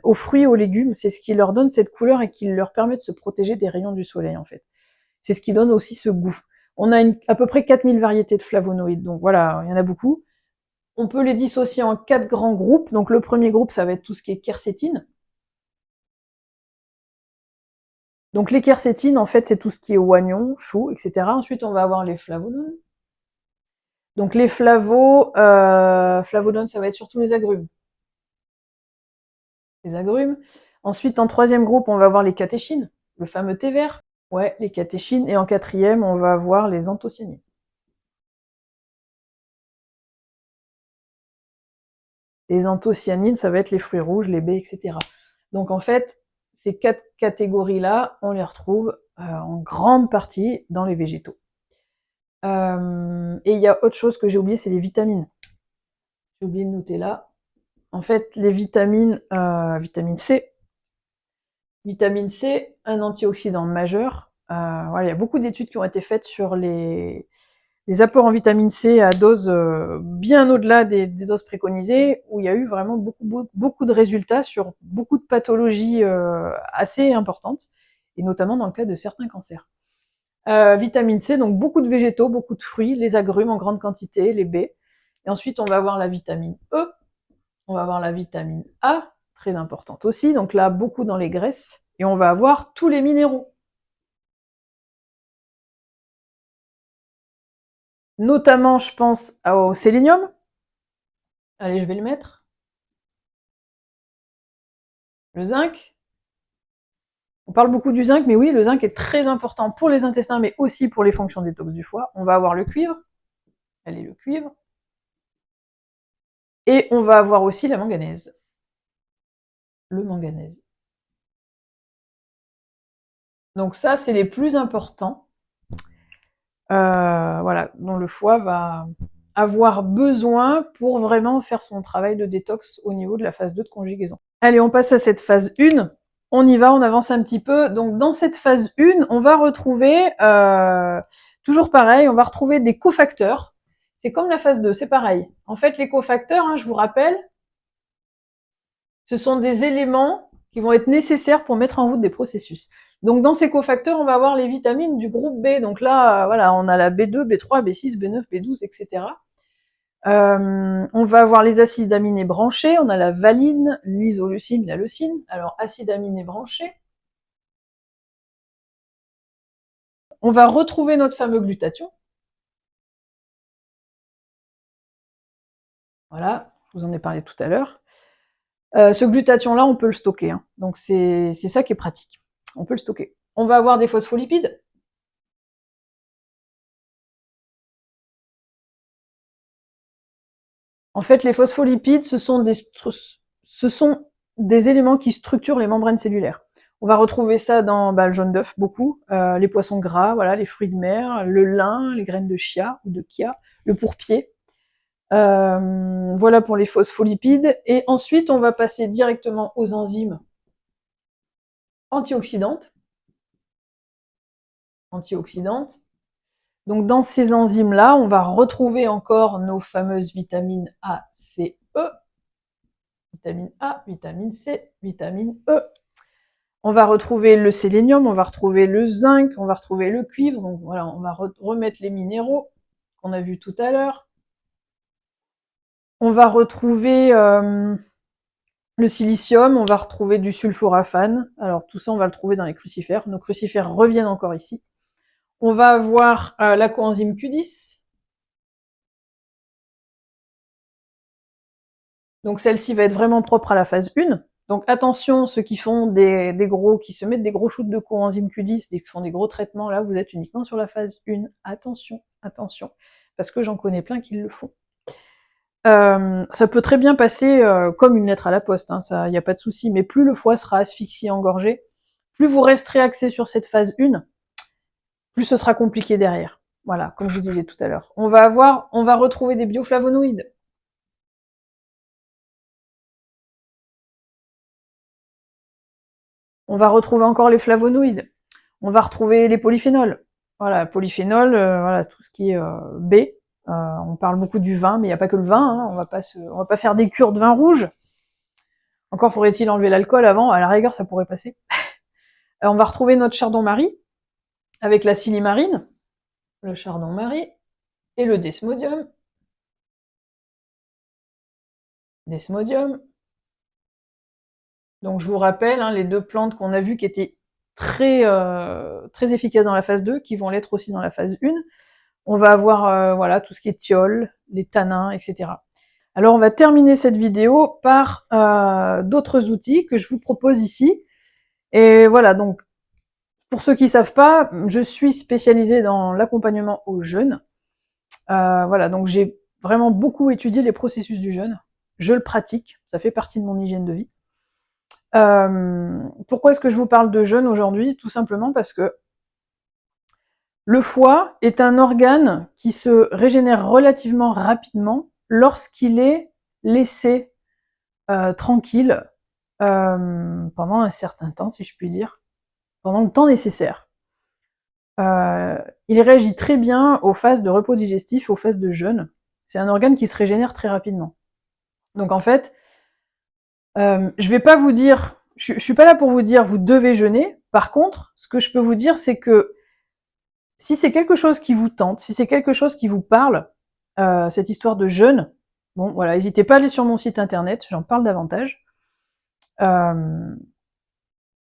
aux fruits et aux légumes. C'est ce qui leur donne cette couleur et qui leur permet de se protéger des rayons du soleil, en fait. C'est ce qui donne aussi ce goût. On a à peu près 4000 variétés de flavonoïdes, donc voilà, il y en a beaucoup. On peut les dissocier en 4 grands groupes. Donc le premier groupe, ça va être tout ce qui est quercétine. Donc les quercétines, en fait, c'est tout ce qui est oignon, chou, etc. Ensuite, on va avoir les flavonones. Donc les flavonones, ça va être surtout les agrumes. Les agrumes. Ensuite, en troisième groupe, on va avoir les catéchines, le fameux thé vert. Ouais, les catéchines. Et en quatrième, on va avoir les anthocyanines. Les anthocyanines, ça va être les fruits rouges, les baies, etc. Donc en fait, ces 4 catégories-là, on les retrouve en grande partie dans les végétaux. Et il y a autre chose que j'ai oublié, c'est les vitamines. J'ai oublié de noter là. En fait, les vitamines, vitamine C. Vitamine C, un antioxydant majeur. Voilà, il y a beaucoup d'études qui ont été faites sur les apports en vitamine C à dose bien au-delà des doses préconisées, où il y a eu vraiment beaucoup de résultats sur beaucoup de pathologies assez importantes, et notamment dans le cas de certains cancers. Vitamine C, donc beaucoup de végétaux, beaucoup de fruits, les agrumes en grande quantité, les baies. Et ensuite, on va avoir la vitamine E, on va avoir la vitamine A, très importante aussi, donc là, beaucoup dans les graisses, et on va avoir tous les minéraux. Notamment, je pense au sélénium, Allez, je vais le mettre. Le zinc. On parle beaucoup du zinc, mais oui, le zinc est très important pour les intestins, mais aussi pour les fonctions détox du foie. On va avoir le cuivre. Allez, le cuivre. Et on va avoir aussi la manganèse. Le manganèse. Donc ça, c'est les plus importants. Voilà, dont le foie va avoir besoin pour vraiment faire son travail de détox au niveau de la phase 2 de conjugaison. Allez, on passe à cette phase 1. On y va, on avance un petit peu. Donc dans cette phase 1, on va retrouver, toujours pareil, on va retrouver des cofacteurs. C'est comme la phase 2, c'est pareil. En fait, les cofacteurs, hein, je vous rappelle, ce sont des éléments qui vont être nécessaires pour mettre en route des processus. Donc dans ces cofacteurs, on va avoir les vitamines du groupe B. Donc là, voilà, on a la B2, B3, B6, B9, B12, etc. On va avoir les acides aminés branchés, on a la valine, l'isoleucine, la leucine. Alors, acides aminés branchés. On va retrouver notre fameux glutathion. Voilà, je vous en ai parlé tout à l'heure. Ce glutathion-là, on peut le stocker. Hein. Donc c'est ça qui est pratique. On peut le stocker. On va avoir des phospholipides. En fait, les phospholipides, ce sont des éléments qui structurent les membranes cellulaires. On va retrouver ça dans le jaune d'œuf, beaucoup, les poissons gras, voilà, les fruits de mer, le lin, les graines de chia ou de chia, le pourpier. Voilà pour les phospholipides. Et ensuite, on va passer directement aux enzymes antioxydantes. Donc dans ces enzymes-là, on va retrouver encore nos fameuses vitamines A, C, E. Vitamine A, vitamine C, vitamine E. On va retrouver le sélénium, on va retrouver le zinc, on va retrouver le cuivre. Donc voilà, on va remettre les minéraux qu'on a vus tout à l'heure. On va retrouver le silicium, on va retrouver du sulforaphane. Alors tout ça, on va le trouver dans les crucifères. Nos crucifères reviennent encore ici. On va avoir la coenzyme Q10. Donc celle-ci va être vraiment propre à la phase 1. Donc attention, ceux qui font qui se mettent des gros shoots de coenzyme Q10, qui font des gros traitements, là vous êtes uniquement sur la phase 1. Attention, attention, parce que j'en connais plein qui le font. Ça peut très bien passer comme une lettre à la poste, hein, ça, y a pas de souci, mais plus le foie sera asphyxié, engorgé, plus vous resterez axé sur cette phase 1, plus ce sera compliqué derrière. Voilà, comme je vous disais tout à l'heure. On va retrouver des bioflavonoïdes. On va retrouver encore les flavonoïdes. On va retrouver les polyphénols. Voilà, polyphénols, voilà, tout ce qui est B. On parle beaucoup du vin, mais il n'y a pas que le vin. Hein. On va pas faire des cures de vin rouge. Encore faudrait-il enlever l'alcool avant. À la rigueur, ça pourrait passer. On va retrouver notre chardon-marie avec la silimarine, le chardon-marie et le desmodium. Donc je vous rappelle, hein, les deux plantes qu'on a vues qui étaient très efficaces dans la phase 2, qui vont l'être aussi dans la phase 1. On va avoir voilà, tout ce qui est thiol, les tanins, etc. Alors on va terminer cette vidéo par d'autres outils que je vous propose ici. Et voilà, donc pour ceux qui ne savent pas, je suis spécialisée dans l'accompagnement au jeûne. Voilà, donc j'ai vraiment beaucoup étudié les processus du jeûne. Je le pratique, ça fait partie de mon hygiène de vie. Pourquoi est-ce que je vous parle de jeûne aujourd'hui? Tout simplement parce que le foie est un organe qui se régénère relativement rapidement lorsqu'il est laissé tranquille pendant un certain temps, si je puis dire, pendant le temps nécessaire. Il réagit très bien aux phases de repos digestif, aux phases de jeûne. C'est un organe qui se régénère très rapidement. Donc en fait, je vais pas vous dire, je suis pas là pour vous dire vous devez jeûner. Par contre, ce que je peux vous dire, c'est que si c'est quelque chose qui vous tente, si c'est quelque chose qui vous parle, cette histoire de jeûne, bon voilà, n'hésitez pas à aller sur mon site internet, j'en parle davantage.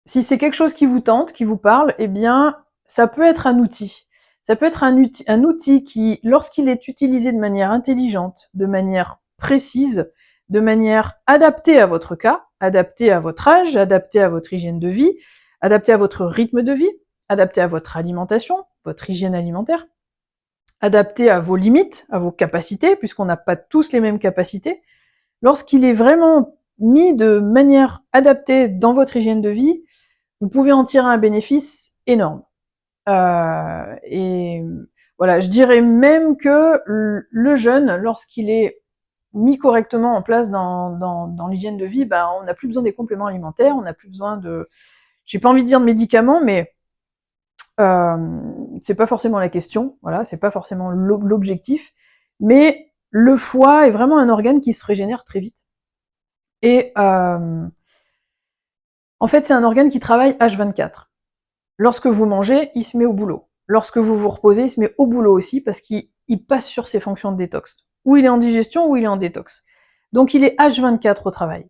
Si c'est quelque chose qui vous tente, qui vous parle, eh bien, ça peut être un outil. Ça peut être un outil qui, lorsqu'il est utilisé de manière intelligente, de manière précise, de manière adaptée à votre cas, adaptée à votre âge, adaptée à votre hygiène de vie, adaptée à votre rythme de vie, adaptée à votre alimentation, votre hygiène alimentaire, adaptée à vos limites, à vos capacités, puisqu'on n'a pas tous les mêmes capacités. Lorsqu'il est vraiment mis de manière adaptée dans votre hygiène de vie, vous pouvez en tirer un bénéfice énorme. Et voilà, je dirais même que le jeûne, lorsqu'il est mis correctement en place dans l'hygiène de vie, ben, on n'a plus besoin des compléments alimentaires, on n'a plus besoin de, j'ai pas envie de dire de médicaments, mais c'est pas forcément la question, voilà, c'est pas forcément l'objectif, mais le foie est vraiment un organe qui se régénère très vite. Et en fait, c'est un organe qui travaille H24. Lorsque vous mangez, il se met au boulot. Lorsque vous vous reposez, il se met au boulot aussi parce qu'il passe sur ses fonctions de détox. Ou il est en digestion, ou il est en détox. Donc il est H24 au travail.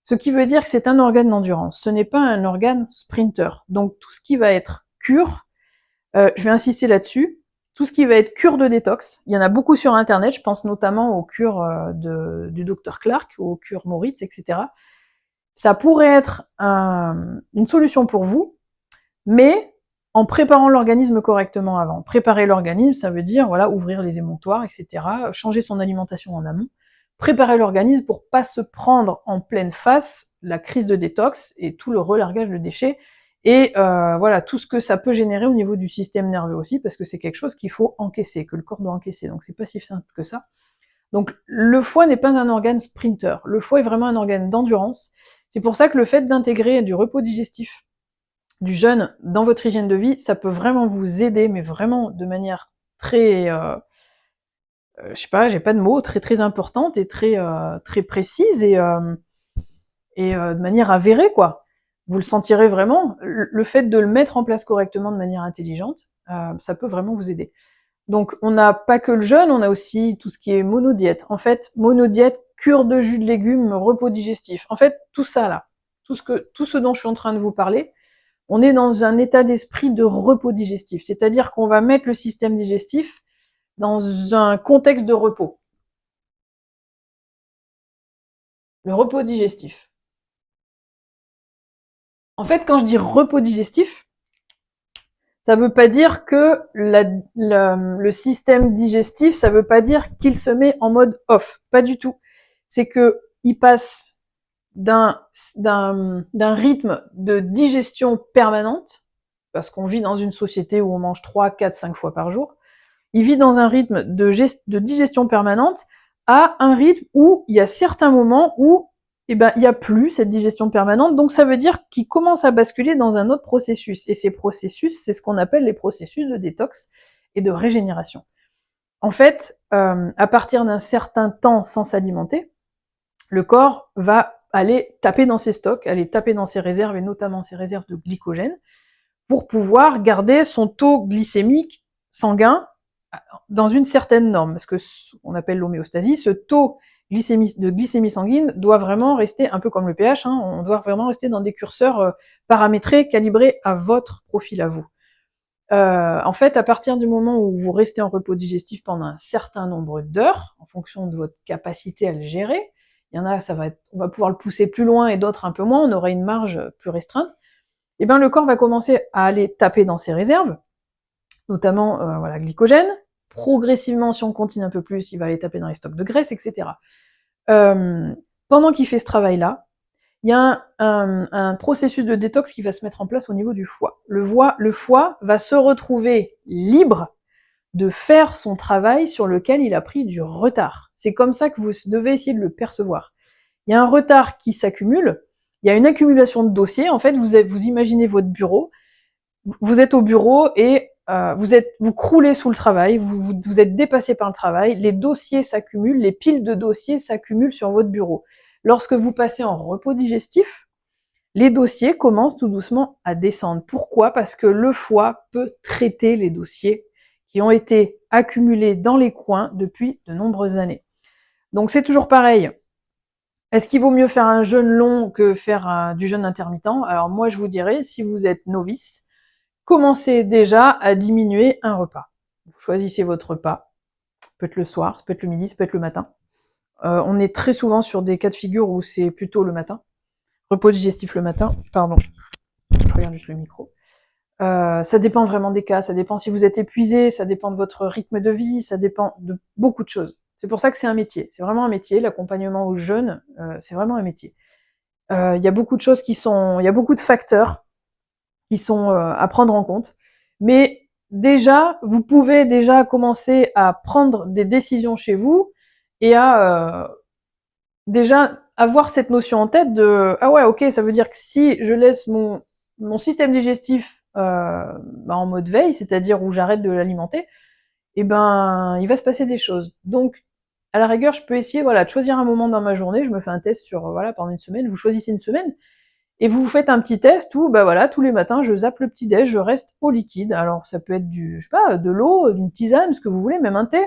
Ce qui veut dire que c'est un organe d'endurance. Ce n'est pas un organe sprinter. Donc tout ce qui va être cure, je vais insister là-dessus, tout ce qui va être cure de détox, il y en a beaucoup sur Internet, je pense notamment aux cures du Dr Clark, aux cures Moritz, etc. Ça pourrait être une solution pour vous, mais en préparant l'organisme correctement avant. Préparer l'organisme, ça veut dire voilà, ouvrir les émonctoires, etc., changer son alimentation en amont, préparer l'organisme pour pas se prendre en pleine face la crise de détox et tout le relargage de déchets, et voilà, tout ce que ça peut générer au niveau du système nerveux aussi, parce que c'est quelque chose qu'il faut encaisser, que le corps doit encaisser, donc c'est pas si simple que ça. Donc le foie n'est pas un organe sprinter, le foie est vraiment un organe d'endurance. C'est pour ça que le fait d'intégrer du repos digestif, du jeûne dans votre hygiène de vie, ça peut vraiment vous aider, mais vraiment de manière très, je sais pas, j'ai pas de mots, très très importante et très très précise et de manière avérée, quoi. Vous le sentirez vraiment. Le fait de le mettre en place correctement de manière intelligente, ça peut vraiment vous aider. Donc on n'a pas que le jeûne, on a aussi tout ce qui est monodiète. En fait, monodiète, cure de jus de légumes, repos digestif. En fait, tout ça là, tout ce dont je suis en train de vous parler, on est dans un état d'esprit de repos digestif. C'est-à-dire qu'on va mettre le système digestif dans un contexte de repos. Le repos digestif. En fait, quand je dis repos digestif, ça veut pas dire que le système digestif, ça veut pas dire qu'il se met en mode off. Pas du tout. C'est que il passe d'un rythme de digestion permanente, parce qu'on vit dans une société où on mange 3, 4, 5 fois par jour. Il vit dans un rythme de digestion permanente à un rythme où il y a certains moments où il n'y a plus cette digestion permanente, donc ça veut dire qu'il commence à basculer dans un autre processus. Et ces processus, c'est ce qu'on appelle les processus de détox et de régénération. En fait, à partir d'un certain temps sans s'alimenter, le corps va aller taper dans ses stocks, aller taper dans ses réserves, et notamment ses réserves de glycogène, pour pouvoir garder son taux glycémique sanguin dans une certaine norme, parce que on appelle l'homéostasie, ce taux de glycémie sanguine doit vraiment rester un peu comme le pH, hein, on doit vraiment rester dans des curseurs paramétrés, calibrés à votre profil à vous. En fait, à partir du moment où vous restez en repos digestif pendant un certain nombre d'heures, en fonction de votre capacité à le gérer, il y en a, on va pouvoir le pousser plus loin et d'autres un peu moins, on aura une marge plus restreinte, et bien le corps va commencer à aller taper dans ses réserves, notamment voilà, glycogène. Progressivement, si on continue un peu plus, il va aller taper dans les stocks de graisse, etc. Pendant qu'il fait ce travail-là, il y a un processus de détox qui va se mettre en place au niveau du foie. Le foie va se retrouver libre de faire son travail sur lequel il a pris du retard. C'est comme ça que vous devez essayer de le percevoir. Il y a un retard qui s'accumule, il y a une accumulation de dossiers. En fait, vous imaginez votre bureau, vous êtes au bureau et vous croulez sous le travail, vous êtes dépassé par le travail, les dossiers s'accumulent, les piles de dossiers s'accumulent sur votre bureau. Lorsque vous passez en repos digestif, les dossiers commencent tout doucement à descendre. Pourquoi ? Parce que le foie peut traiter les dossiers qui ont été accumulés dans les coins depuis de nombreuses années. Donc c'est toujours pareil. Est-ce qu'il vaut mieux faire un jeûne long que faire du jeûne intermittent ? Alors moi je vous dirais, si vous êtes novice, commencez déjà à diminuer un repas. Vous choisissez votre repas, ça peut être le soir, ça peut être le midi, ça peut être le matin. On est très souvent sur des cas de figure où c'est plutôt le matin. Repos digestif le matin, pardon, je regarde juste le micro. Ça dépend vraiment des cas, ça dépend si vous êtes épuisé, ça dépend de votre rythme de vie, ça dépend de beaucoup de choses. C'est pour ça que c'est un métier, c'est vraiment un métier, l'accompagnement aux jeunes, c'est vraiment un métier. Il y a beaucoup de choses il y a beaucoup de facteurs qui sont à prendre en compte, mais déjà, vous pouvez déjà commencer à prendre des décisions chez vous et à déjà avoir cette notion en tête de ah ouais, ok, ça veut dire que si je laisse mon système digestif en mode veille, c'est-à-dire où j'arrête de l'alimenter, et ben il va se passer des choses. Donc à la rigueur, je peux essayer voilà de choisir un moment dans ma journée, je me fais un test sur voilà pendant une semaine, vous choisissez une semaine et vous faites un petit test où bah voilà tous les matins je zappe le petit déj, je reste au liquide. Alors ça peut être du je sais pas de l'eau, d'une tisane, ce que vous voulez, même un thé.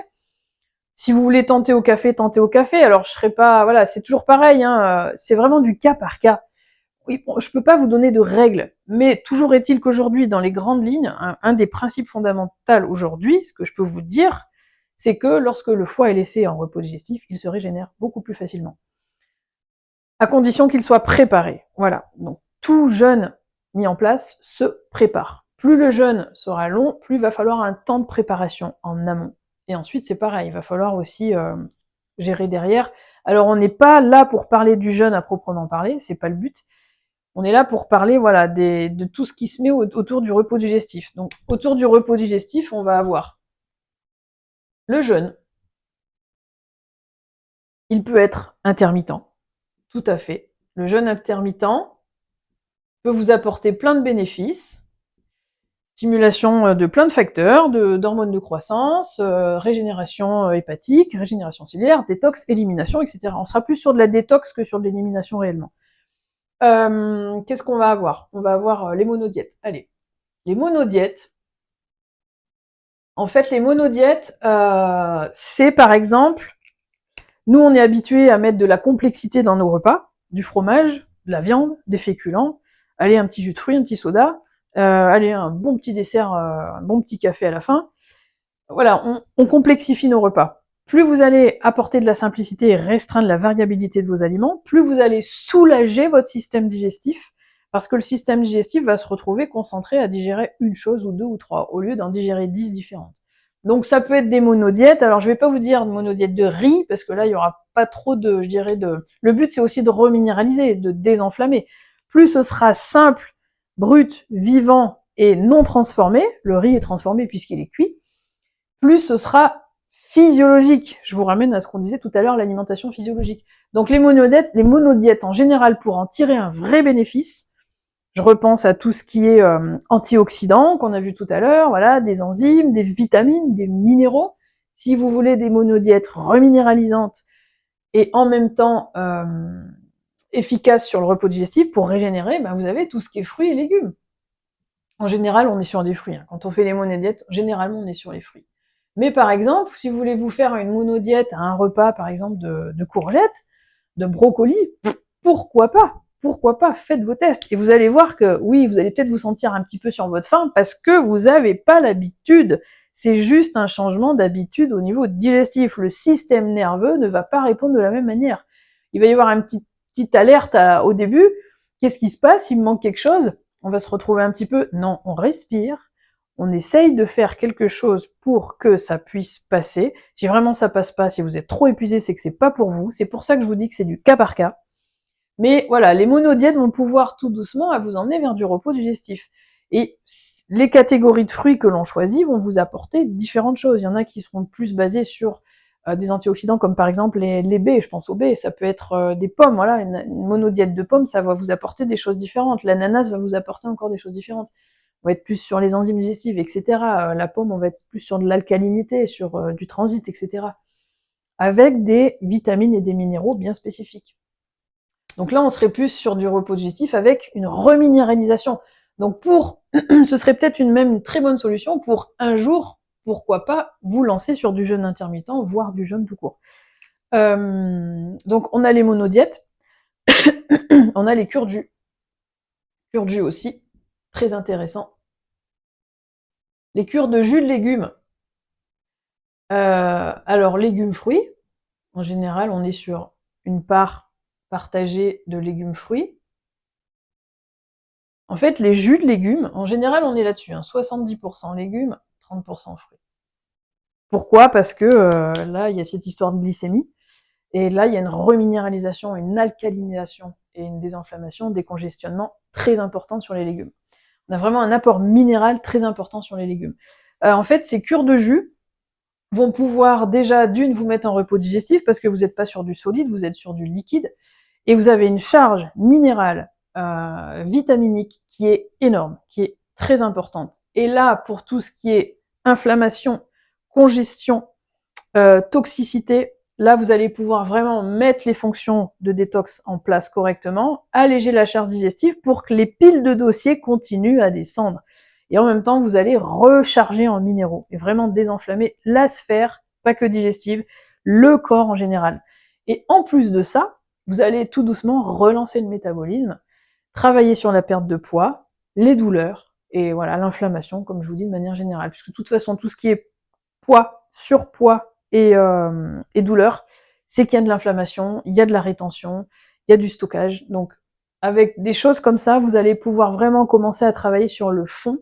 Si vous voulez tenter au café, tentez au café. Alors je serai pas, voilà, c'est toujours pareil, hein, c'est vraiment du cas par cas. Oui, bon, je peux pas vous donner de règles, mais toujours est-il qu'aujourd'hui, dans les grandes lignes, un des principes fondamentaux aujourd'hui, ce que je peux vous dire, c'est que lorsque le foie est laissé en repos digestif, il se régénère beaucoup plus facilement. À condition qu'il soit préparé. Voilà. Donc tout jeûne mis en place se prépare. Plus le jeûne sera long, plus il va falloir un temps de préparation en amont. Et ensuite, c'est pareil, il va falloir aussi gérer derrière. Alors, on n'est pas là pour parler du jeûne à proprement parler, c'est pas le but. On est là pour parler, voilà, de tout ce qui se met autour du repos digestif. Donc, autour du repos digestif, on va avoir le jeûne. Il peut être intermittent, tout à fait. Le jeûne intermittent peut vous apporter plein de bénéfices. Stimulation de plein de facteurs, d'hormones de croissance, régénération hépatique, régénération cellulaire, détox, élimination, etc. On sera plus sur de la détox que sur de l'élimination réellement. Qu'est-ce qu'on va avoir? On va avoir les monodiètes. Allez, les monodiètes. En fait, les monodiètes, c'est par exemple, nous on est habitué à mettre de la complexité dans nos repas, du fromage, de la viande, des féculents, allez, un petit jus de fruits, un petit soda, allez, un bon petit dessert, un bon petit café à la fin. Voilà, on complexifie nos repas. Plus vous allez apporter de la simplicité et restreindre la variabilité de vos aliments, plus vous allez soulager votre système digestif, parce que le système digestif va se retrouver concentré à digérer une chose ou deux ou trois, au lieu d'en digérer 10 différentes. Donc ça peut être des monodiètes, alors je vais pas vous dire de monodiète de riz, parce que là il y aura pas trop de, je dirais, de... Le but c'est aussi de reminéraliser, de désenflammer. Plus ce sera simple, brut, vivant et non transformé, le riz est transformé puisqu'il est cuit, plus ce sera physiologique. Je vous ramène à ce qu'on disait tout à l'heure, l'alimentation physiologique. Donc les monodiètes en général, pour en tirer un vrai bénéfice, je repense à tout ce qui est antioxydants qu'on a vu tout à l'heure, voilà, des enzymes, des vitamines, des minéraux. Si vous voulez des monodiètes reminéralisantes et en même temps efficaces sur le repos digestif pour régénérer, ben vous avez tout ce qui est fruits et légumes. En général, on est sur des fruits. Quand on fait les monodiètes, généralement, on est sur les fruits. Mais par exemple, si vous voulez vous faire une monodiète à un repas, par exemple, de courgettes, de brocolis, pourquoi pas? Pourquoi pas? Faites vos tests. Et vous allez voir que, oui, vous allez peut-être vous sentir un petit peu sur votre faim parce que vous n'avez pas l'habitude. C'est juste un changement d'habitude au niveau digestif. Le système nerveux ne va pas répondre de la même manière. Il va y avoir une petite alerte au début. Qu'est-ce qui se passe? Il me manque quelque chose? On va se retrouver un petit peu. Non, on respire. On essaye de faire quelque chose pour que ça puisse passer. Si vraiment ça passe pas, si vous êtes trop épuisé, c'est que c'est pas pour vous. C'est pour ça que je vous dis que c'est du cas par cas. Mais voilà, les monodiètes vont pouvoir tout doucement à vous emmener vers du repos digestif. Et les catégories de fruits que l'on choisit vont vous apporter différentes choses. Il y en a qui seront plus basés sur des antioxydants comme par exemple les baies, je pense aux baies, ça peut être des pommes, voilà, une monodiète de pommes, ça va vous apporter des choses différentes. L'ananas va vous apporter encore des choses différentes. On va être plus sur les enzymes digestives, etc. La pomme, on va être plus sur de l'alcalinité, sur du transit, etc. Avec des vitamines et des minéraux bien spécifiques. Donc là, on serait plus sur du repos digestif avec une reminéralisation. Donc ce serait peut-être même une très bonne solution pour un jour, pourquoi pas, vous lancer sur du jeûne intermittent, voire du jeûne tout court. Donc on a les monodiètes, on a les cures de jus. Cures de jus aussi, très intéressant. Les cures de jus de légumes. Alors légumes, fruits, En général, on est sur une part partagée de légumes-fruits. En fait, les jus de légumes, en général, on est là-dessus, hein, 70% légumes, 30% fruits. Pourquoi? Parce que là, il y a cette histoire de glycémie, et là, il y a une reminéralisation, une alcalinisation et une désinflammation, décongestionnement très importante sur les légumes. On a vraiment un apport minéral très important sur les légumes. En fait, ces cures de jus vont pouvoir déjà, d'une, vous mettre en repos digestif, parce que vous n'êtes pas sur du solide, vous êtes sur du liquide, et vous avez une charge minérale, vitaminique qui est énorme, qui est très importante. Et là, pour tout ce qui est inflammation, congestion, toxicité, là vous allez pouvoir vraiment mettre les fonctions de détox en place correctement, alléger la charge digestive pour que les piles de dossiers continuent à descendre. Et en même temps, vous allez recharger en minéraux et vraiment désenflammer la sphère, pas que digestive, le corps en général. Et en plus de ça, vous allez tout doucement relancer le métabolisme, travailler sur la perte de poids, les douleurs, et voilà, l'inflammation, comme je vous dis de manière générale. Puisque de toute façon, tout ce qui est poids, surpoids et douleur, c'est qu'il y a de l'inflammation, il y a de la rétention, il y a du stockage. Donc, avec des choses comme ça, vous allez pouvoir vraiment commencer à travailler sur le fond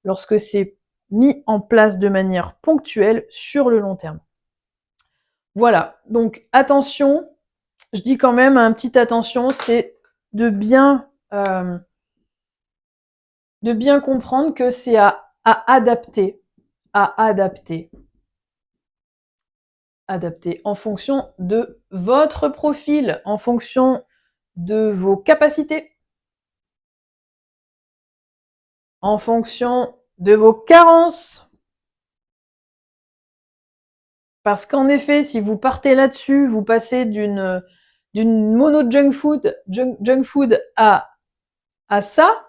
lorsque c'est mis en place de manière ponctuelle sur le long terme. Voilà, donc attention, je dis quand même un petit attention, c'est de bien comprendre que c'est à adapter, en fonction de votre profil, en fonction de vos capacités, en fonction de vos carences. Parce qu'en effet, si vous partez là-dessus, vous passez d'une mono junk food à ça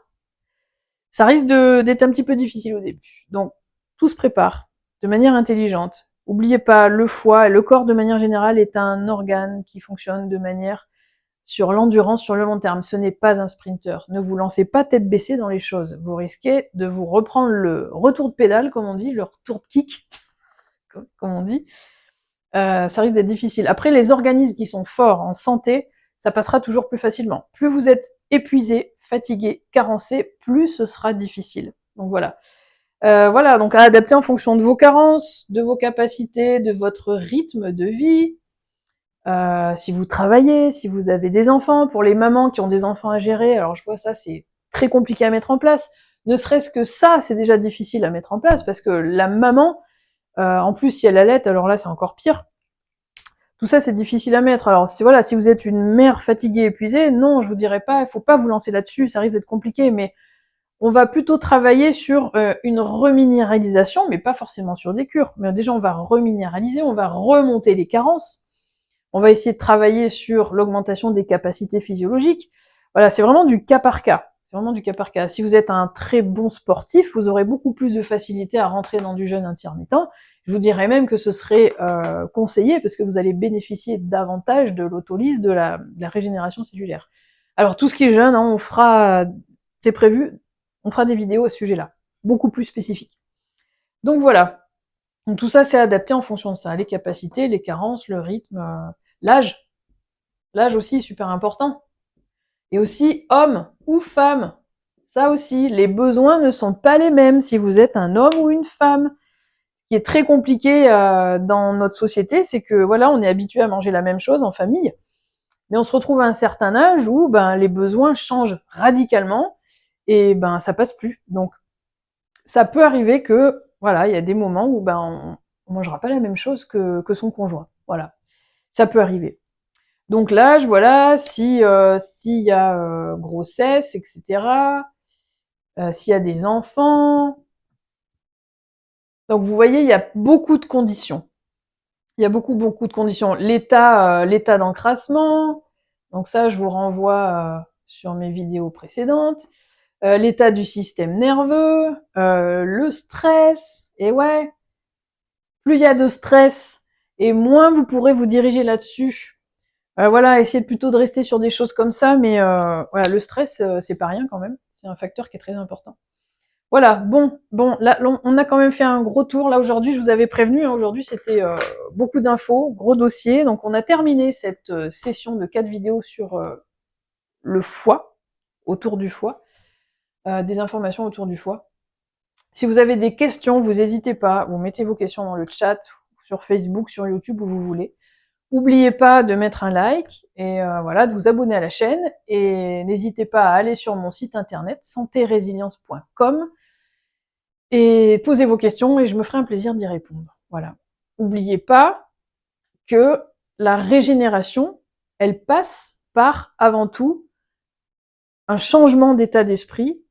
risque d'être un petit peu difficile au début. Donc, tout se prépare de manière intelligente. N'oubliez pas, le foie et le corps de manière générale est un organe qui fonctionne de manière sur l'endurance sur le long terme. Ce n'est pas un sprinter. Ne vous lancez pas tête baissée dans les choses. Vous risquez de vous reprendre le retour de pédale, comme on dit, le retour de kick, comme on dit. Ça risque d'être difficile. Après, les organismes qui sont forts en santé, ça passera toujours plus facilement. Plus vous êtes épuisé, fatigué, carencé, plus ce sera difficile. Donc voilà. Voilà, donc à adapter en fonction de vos carences, de vos capacités, de votre rythme de vie. Si vous travaillez, si vous avez des enfants, pour les mamans qui ont des enfants à gérer, alors je vois ça, c'est très compliqué à mettre en place. Ne serait-ce que ça, c'est déjà difficile à mettre en place, parce que la maman, en plus si elle allait, alors là c'est encore pire. Tout ça c'est difficile à mettre. Alors voilà, si vous êtes une mère fatiguée, épuisée, non, je vous dirais pas, il faut pas vous lancer là-dessus, ça risque d'être compliqué, mais on va plutôt travailler sur une reminéralisation, mais pas forcément sur des cures. Mais déjà, on va reminéraliser, on va remonter les carences. On va essayer de travailler sur l'augmentation des capacités physiologiques. Voilà, c'est vraiment du cas par cas. C'est vraiment du cas par cas. Si vous êtes un très bon sportif, vous aurez beaucoup plus de facilité à rentrer dans du jeûne intermittent. Je vous dirais même que ce serait conseillé parce que vous allez bénéficier davantage de l'autolyse, de la régénération cellulaire. Alors tout ce qui est jeûne, hein, on fera, c'est prévu, on fera des vidéos à ce sujet-là, beaucoup plus spécifiques. Donc voilà. Donc tout ça, c'est adapté en fonction de ça, les capacités, les carences, le rythme, l'âge. L'âge aussi est super important. Et aussi, homme ou femme. Ça aussi, les besoins ne sont pas les mêmes si vous êtes un homme ou une femme. Ce qui est très compliqué dans notre société, c'est que voilà, on est habitué à manger la même chose en famille, mais on se retrouve à un certain âge où ben les besoins changent radicalement et ben ça passe plus. Donc ça peut arriver que voilà, il y a des moments où ben on mangera pas la même chose que son conjoint. Voilà, ça peut arriver. Donc l'âge, voilà, si s'il y a grossesse, etc. S'il y a des enfants. Donc vous voyez, il y a beaucoup de conditions. Il y a beaucoup de conditions. L'état d'encrassement. Donc ça, je vous renvoie sur mes vidéos précédentes. L'état du système nerveux, le stress, et ouais, plus il y a de stress, et moins vous pourrez vous diriger là-dessus. Voilà, essayez plutôt de rester sur des choses comme ça, mais voilà, le stress, c'est pas rien quand même, c'est un facteur qui est très important. Voilà, bon, là, on a quand même fait un gros tour. Là, aujourd'hui, je vous avais prévenu, hein, aujourd'hui, c'était beaucoup d'infos, gros dossier. Donc, on a terminé cette session de 4 vidéos sur le foie, autour du foie, des informations autour du foie. Si vous avez des questions, vous n'hésitez pas, vous mettez vos questions dans le chat, sur Facebook, sur YouTube, où vous voulez. N'oubliez pas de mettre un like et voilà, de vous abonner à la chaîne. Et n'hésitez pas à aller sur mon site internet santé-résilience.com et posez vos questions et je me ferai un plaisir d'y répondre. Voilà. N'oubliez pas que la régénération, elle passe par, avant tout, un changement d'état d'esprit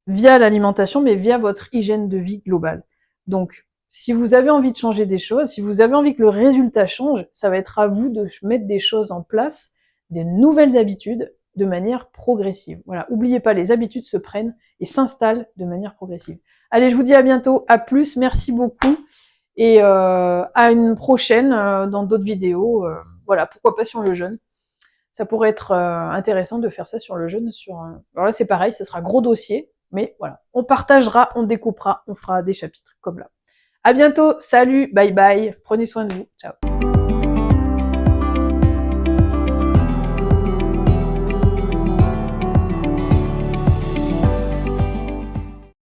via l'alimentation, mais via votre hygiène de vie globale. Donc, si vous avez envie de changer des choses, si vous avez envie que le résultat change, ça va être à vous de mettre des choses en place, des nouvelles habitudes, de manière progressive. Voilà, n'oubliez pas, les habitudes se prennent et s'installent de manière progressive. Allez, je vous dis à bientôt, à plus, merci beaucoup, et à une prochaine dans d'autres vidéos. Voilà, pourquoi pas sur le jeûne. Ça pourrait être intéressant de faire ça sur le jeûne. Alors là, c'est pareil, ça sera gros dossier, mais voilà, on partagera, on découpera, on fera des chapitres comme là. À bientôt, salut, bye bye, prenez soin de vous, ciao.